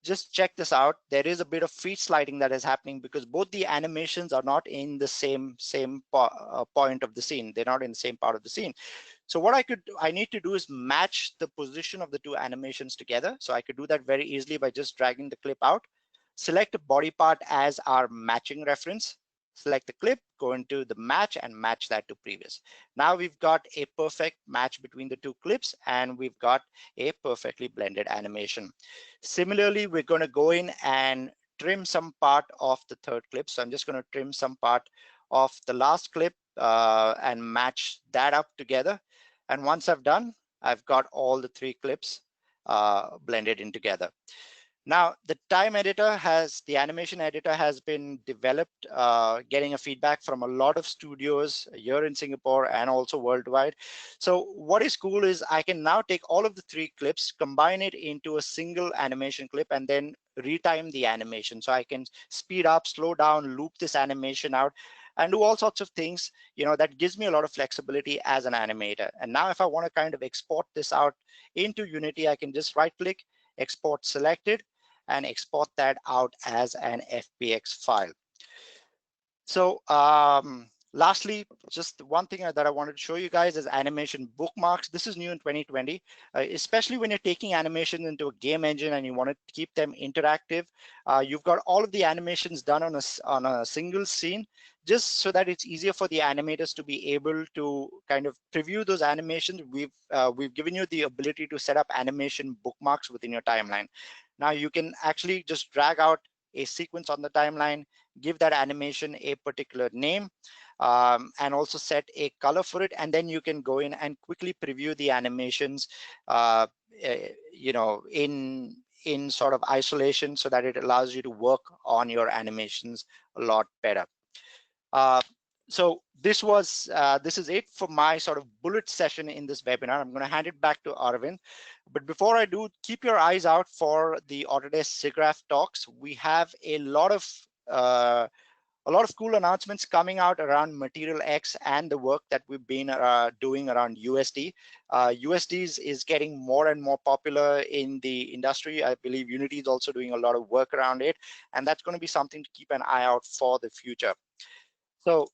just check this out, there is a bit of feed sliding that is happening because both the animations are not in the same point of the scene. They're not in the same part of the scene. So what I need to do is match the position of the 2 animations together. So I could do that very easily by just dragging the clip out, select a body part as our matching reference, select the clip, go into the match and match that to previous. Now we've got a perfect match between the 2 clips and we've got a perfectly blended animation. Similarly, we're going to go in and trim some part of the third clip. So I'm just going to trim some part of the last clip and match that up together. And once I've done, I've got all the 3 clips blended in together. Now, the animation editor has been developed, getting a feedback from a lot of studios here in Singapore and also worldwide. So what is cool is I can now take all of the 3 clips, combine it into a single animation clip, and then retime the animation. So I can speed up, slow down, loop this animation out, and do all sorts of things, that gives me a lot of flexibility as an animator. And now if I want to kind of export this out into Unity, I can just right click, export selected, and export that out as an FBX file. So lastly, just one thing that I wanted to show you guys is animation bookmarks. This is new in 2020, especially when you're taking animation into a game engine and you want to keep them interactive. You've got all of the animations done on a single scene, just so that it's easier for the animators to be able to kind of preview those animations. We've given you the ability to set up animation bookmarks within your timeline. Now you can actually just drag out a sequence on the timeline, give that animation a particular name, and also set a color for it, and then you can go in and quickly preview the animations, in sort of isolation, so that it allows you to work on your animations a lot better. So this is it for my sort of bullet session in this webinar. I'm going to hand it back to Arvind. But before I do, keep your eyes out for the Autodesk SIGGRAPH talks. We have a lot of cool announcements coming out around Material X and the work that we've been doing around USD. USD is getting more and more popular in the industry. I believe Unity is also doing a lot of work around it, and that's going to be something to keep an eye out for the future. So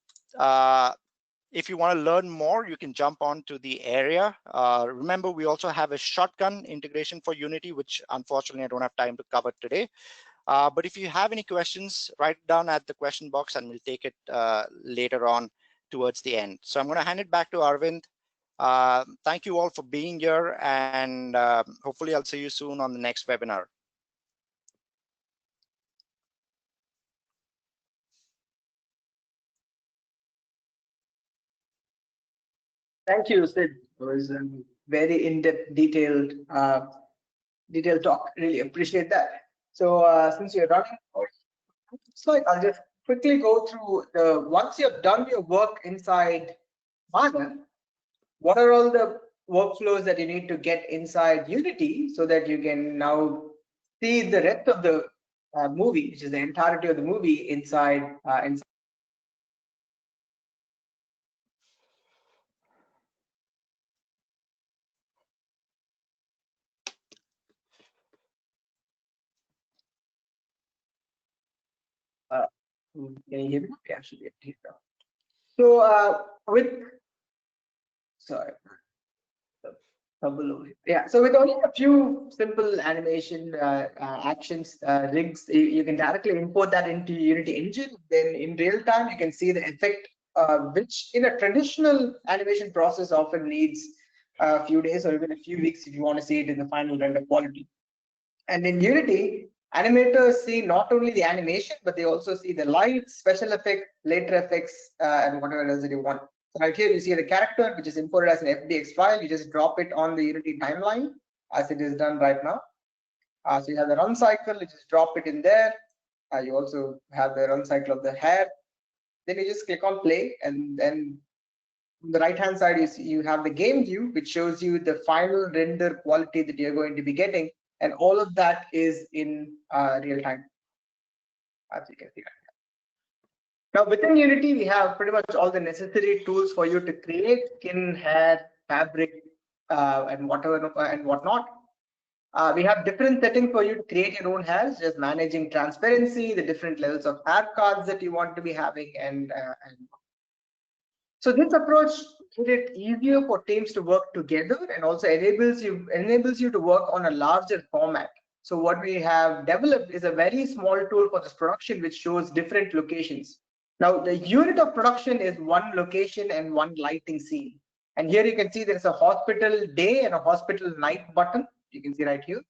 if you want to learn more, you can jump on to the area. Remember, we also have a shotgun integration for Unity, which unfortunately I don't have time to cover today. But if you have any questions, write it down at the question box and we'll take it later on towards the end. So I'm going to hand it back to Arvind. Thank you all for being here, and hopefully I'll see you soon on the next webinar. Thank you, Sid. It was a very in-depth, detailed talk. Really appreciate that. So since you're running, it's like I'll just quickly go through once you've done your work inside Maya, what are all the workflows that you need to get inside Unity so that you can now see the rest of the movie, which is the entirety of the movie inside. Can you hear me? Okay, actually, so with sorry. Yeah, so with only a few simple animation actions, rigs, you can directly import that into Unity engine. Then in real time, you can see the effect, which in a traditional animation process often needs a few days or even a few weeks if you want to see it in the final render quality. And in Unity, animators see not only the animation, but they also see the lights, special effects, later effects, and whatever else that you want. So right here, you see the character, which is imported as an FBX file. You just drop it on the Unity timeline, as it is done right now. So you have the run cycle, you just drop it in there. You also have the run cycle of the hair. Then you just click on play, and then on the right-hand side, you have the game view, which shows you the final render quality that you're going to be getting. And all of that is in real time, as you can see. Now, within Unity, we have pretty much all the necessary tools for you to create skin, hair, fabric, and whatever and whatnot. We have different settings for you to create your own hairs, just managing transparency, the different levels of hair cards that you want to be having, and so this approach made it easier for teams to work together, and also enables you to work on a larger format. So what we have developed is a very small tool for this production, which shows different locations. Now, the unit of production is one location and one lighting scene. And here you can see there's a hospital day and a hospital night button. You can see right here.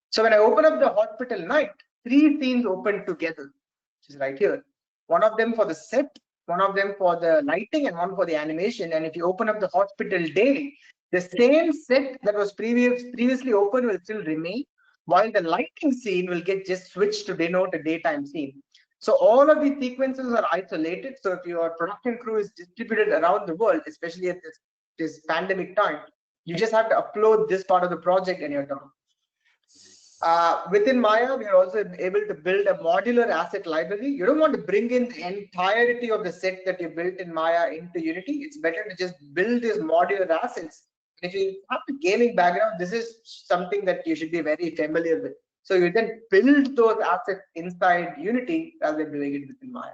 So when I open up the hospital night, 3 scenes open together, which is right here. One of them for the set, one of them for the lighting, and one for the animation. And if you open up the hospital day, the same set that was previously open will still remain, while the lighting scene will get just switched to denote a daytime scene. So all of these sequences are isolated. So if your production crew is distributed around the world, especially at this pandemic time, you just have to upload this part of the project and you're done. Within Maya, we are also able to build a modular asset library. You don't want to bring in the entirety of the set that you built in Maya into Unity. It's better to just build these modular assets. If you have a gaming background, this is something that you should be very familiar with. So you then build those assets inside Unity rather than doing it within Maya.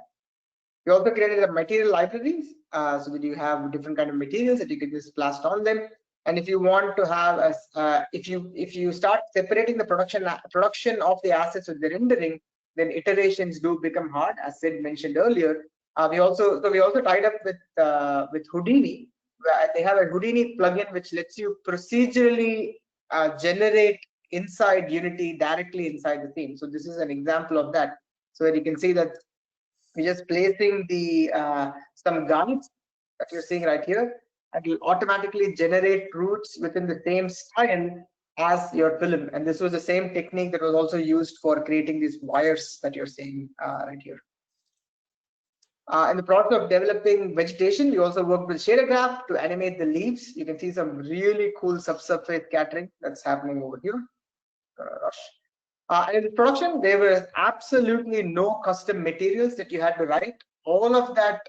We also created a material libraries, so that you have different kind of materials that you can just blast on them. And if you want to have if you start separating the production of the assets with the rendering, then iterations do become hard, as Sid mentioned earlier. We also tied up with Houdini. They have a Houdini plugin which lets you procedurally generate inside Unity directly inside the theme. So this is an example of that. So that you can see that we're just placing the some guns that you're seeing right here, and will automatically generate roots within the same style as your film. And this was the same technique that was also used for creating these wires that you're seeing right here. In the process of developing vegetation, we also worked with shader graph to animate the leaves. You can see some really cool subsurface scattering that's happening over here. And in the production, there were absolutely no custom materials that you had to write. All of that,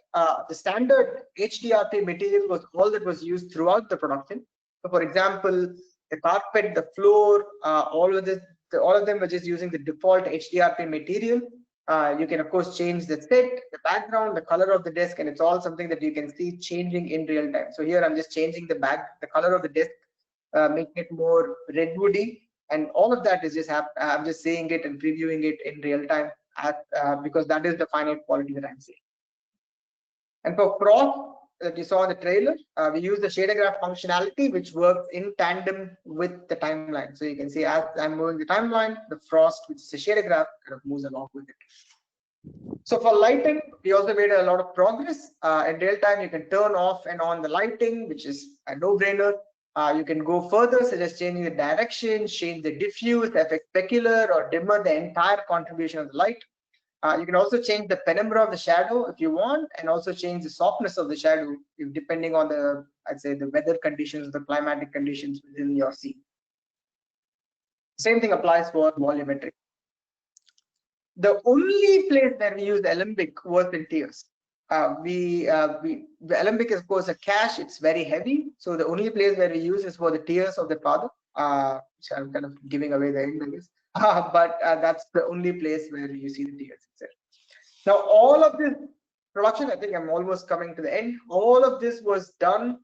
the standard HDRP material was all that was used throughout the production. So, for example, the carpet, the floor, all of them were just using the default HDRP material. You can of course change the set, the background, the color of the desk, and it's all something that you can see changing in real time. So here I'm just changing the color of the desk, making it more redwoody. And all of that is just I'm just seeing it and previewing it in real time because that is the final quality that I'm seeing. And for frost that you saw in the trailer, we use the shader graph functionality, which works in tandem with the timeline. So you can see as I'm moving the timeline, the frost, which is a shader graph, kind of moves along with it. So for lighting, we also made a lot of progress. In real time, you can turn off and on the lighting, which is a no-brainer. You can go further, such as changing the direction, change the diffuse, FX specular, or dimmer the entire contribution of the light. You can also change the penumbra of the shadow if you want, and also change the softness of the shadow if depending on the, I'd say, the weather conditions, the climatic conditions within your scene. Same thing applies for volumetric. The only place where we used Alembic was in tiers. The Alembic is of course a cache, it's very heavy. So the only place where we use is for the tiers of the product. Which I'm kind of giving away the end, I guess. But that's the only place where you see the tiers itself. Now, all of this production, I think I'm almost coming to the end. All of this was done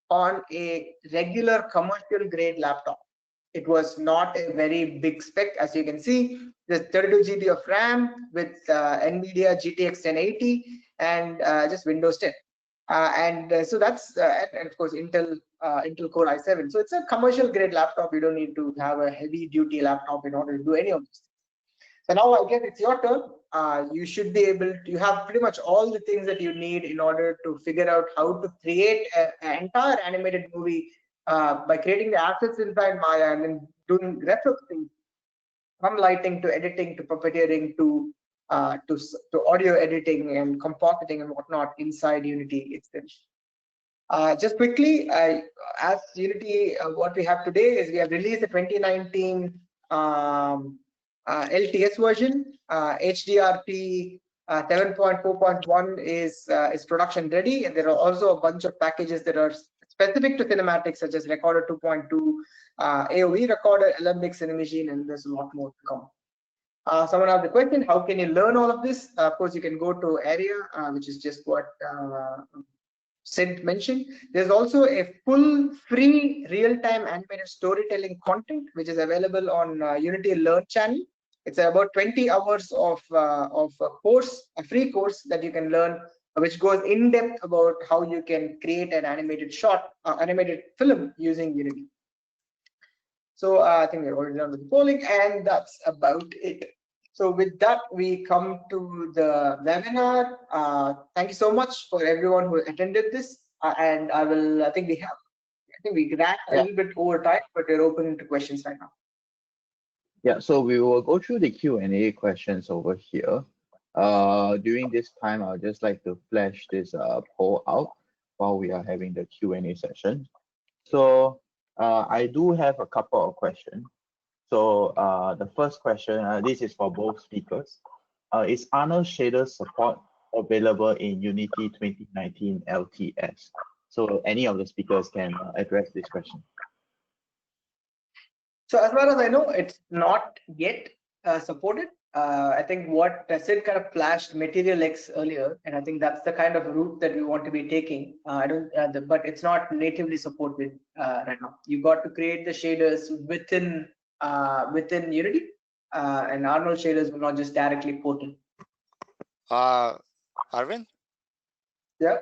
on a regular commercial grade laptop. It was not a very big spec, as you can see. There's 32 GB of RAM with NVIDIA GTX 1080 and just Windows 10. So that's and of course Intel Core i7. So it's a commercial grade laptop. You don't need to have a heavy duty laptop in order to do any of this. So now again, it's your turn. You should be able to, you have pretty much all the things that you need in order to figure out how to create an entire animated movie by creating the assets inside Maya and then doing the rest of the things, from lighting to editing to puppeteering to audio editing and compositing and whatnot inside Unity itself. Just quickly, as Unity, what we have today is we have released the 2019 LTS version. HDRP 7.4.1 is production ready, and there are also a bunch of packages that are specific to cinematics, such as Recorder 2.2, AOE Recorder, Alembic Cinemachine, and there's a lot more to come. Someone asked the question, how can you learn all of this? Of course, you can go to Area, which is just what Sid mentioned. There's also a full free real-time animated storytelling content, which is available on Unity Learn channel. It's about 20 hours of a course, a free course that you can learn, which goes in depth about how you can create an animated animated film using Unity. So I think we're already done with the polling, and that's about it. So with that, we come to the webinar. Thank you so much for everyone who attended this. And I think we ran a little bit over time, but we're open to questions right now. Yeah, so we will go through the Q&A questions over here. During this time, I'd just like to flash this poll out while we are having the Q&A session. So I do have a couple of questions. So the first question, this is for both speakers. Is Arnold shader support available in Unity 2019 LTS? So any of the speakers can address this question. So as far as I know, it's not yet supported. I think what Sid kind of flashed Material X earlier, and I think that's the kind of route that we want to be taking. But it's not natively supported right now. You got to create the shaders within Unity, and Arnold shaders will not just directly port in. Arvind? Yeah.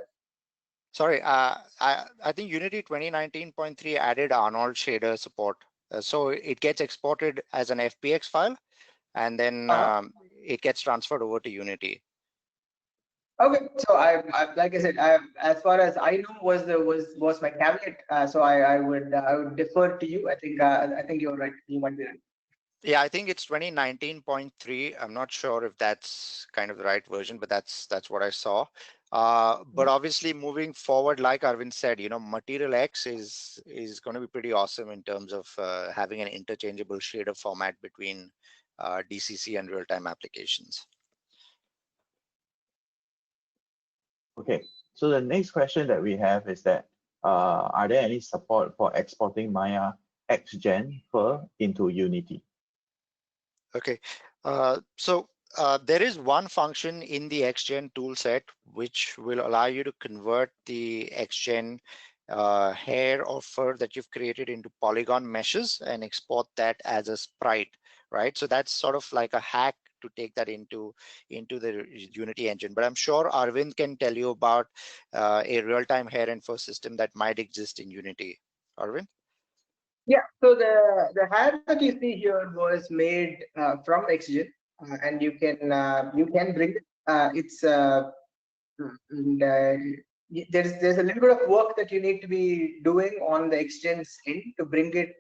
Sorry, I think Unity 2019.3 added Arnold shader support. So it gets exported as an FBX file, and then it gets transferred over to Unity. Okay, so I like I said, as far as I know, was my caveat. So I would defer to you. I think you're right. You might be right. Yeah, I think it's 2019.3. I'm not sure if that's kind of the right version, but that's what I saw. But obviously, moving forward, like Arvind said, Material X is going to be pretty awesome in terms of having an interchangeable shader format between DCC and real-time applications. Okay, so the next question that we have is that are there any support for exporting Maya XGen into Unity? Okay, so there is one function in the XGen toolset which will allow you to convert the XGen hair or fur that you've created into polygon meshes and export that as a sprite, right? So that's sort of like a hack to take that into the Unity engine. But I'm sure Arvind can tell you about a real-time hair and fur system that might exist in Unity. Arvind? Yeah, so the hair that you see here was made from XGen, and you can bring it. There's a little bit of work that you need to be doing on the XGen's end to bring it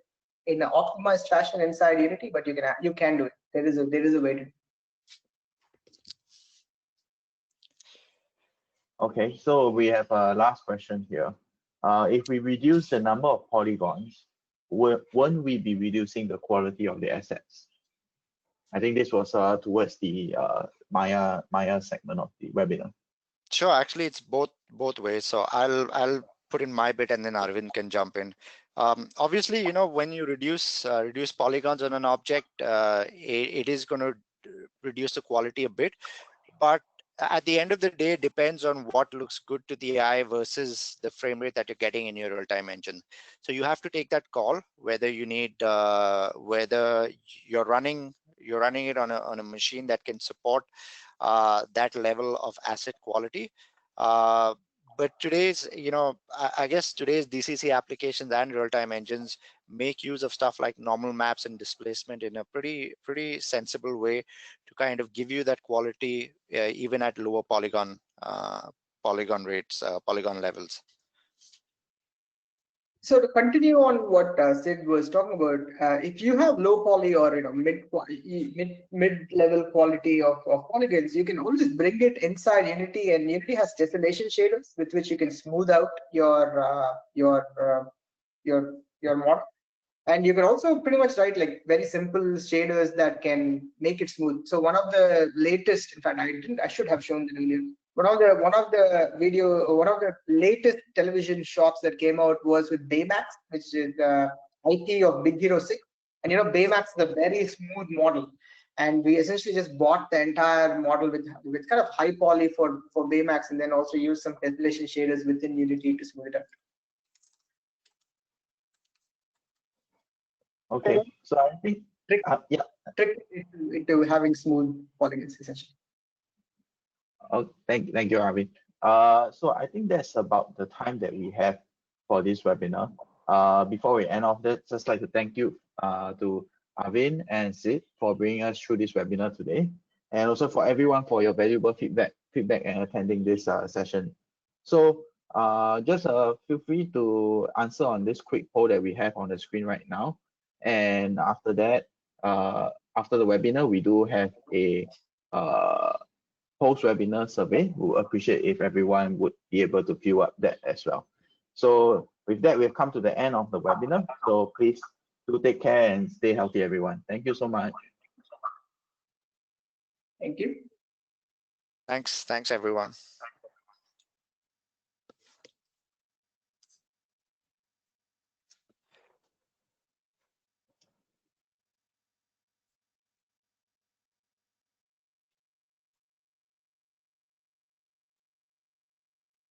in an optimized fashion inside Unity, but you can do it. There is a way to. Okay, so we have a last question here. If we reduce the number of polygons, won't we be reducing the quality of the assets? I think this was towards the Maya segment of the webinar. Sure, actually it's both ways. So I'll put in my bit and then Arvind can jump in. Obviously, you know, when you reduce polygons on an object, it is going to reduce the quality a bit, but at the end of the day, it depends on what looks good to the eye versus the frame rate that you're getting in your real-time engine. So you have to take that call whether you need whether you're running it on a machine that can support that level of asset quality. But today's, you know, I guess today's DCC applications and real-time engines make use of stuff like normal maps and displacement in a pretty sensible way to kind of give you that quality even at lower polygon rates, polygon levels. So to continue on what Sid was talking about, if you have low poly or mid level quality of polygons, you can always bring it inside Unity, and Unity has tessellation shaders with which you can smooth out your model. And you can also pretty much write like very simple shaders that can make it smooth. So one of the latest, in fact, I should have shown it earlier. One of the latest television shops that came out was with Baymax, which is the IP of Big Hero 6. And you know, Baymax is a very smooth model. And we essentially just bought the entire model with kind of high poly for Baymax, and then also used some tessellation shaders within Unity to smooth it out. Okay, so I think trick into having smooth polygons essentially. Oh, thank you, Arvind. So I think that's about the time that we have for this webinar. Before we end off, that just like to thank you to Arvind and Sid for bringing us through this webinar today, and also for everyone for your valuable feedback and attending this session. So just feel free to answer on this quick poll that we have on the screen right now. And after that, after the webinar, we do have a post-webinar survey. We would appreciate if everyone would be able to fill up that as well. So with that, we've come to the end of the webinar. So please do take care and stay healthy, everyone. Thank you so much. Thank you. Thanks everyone.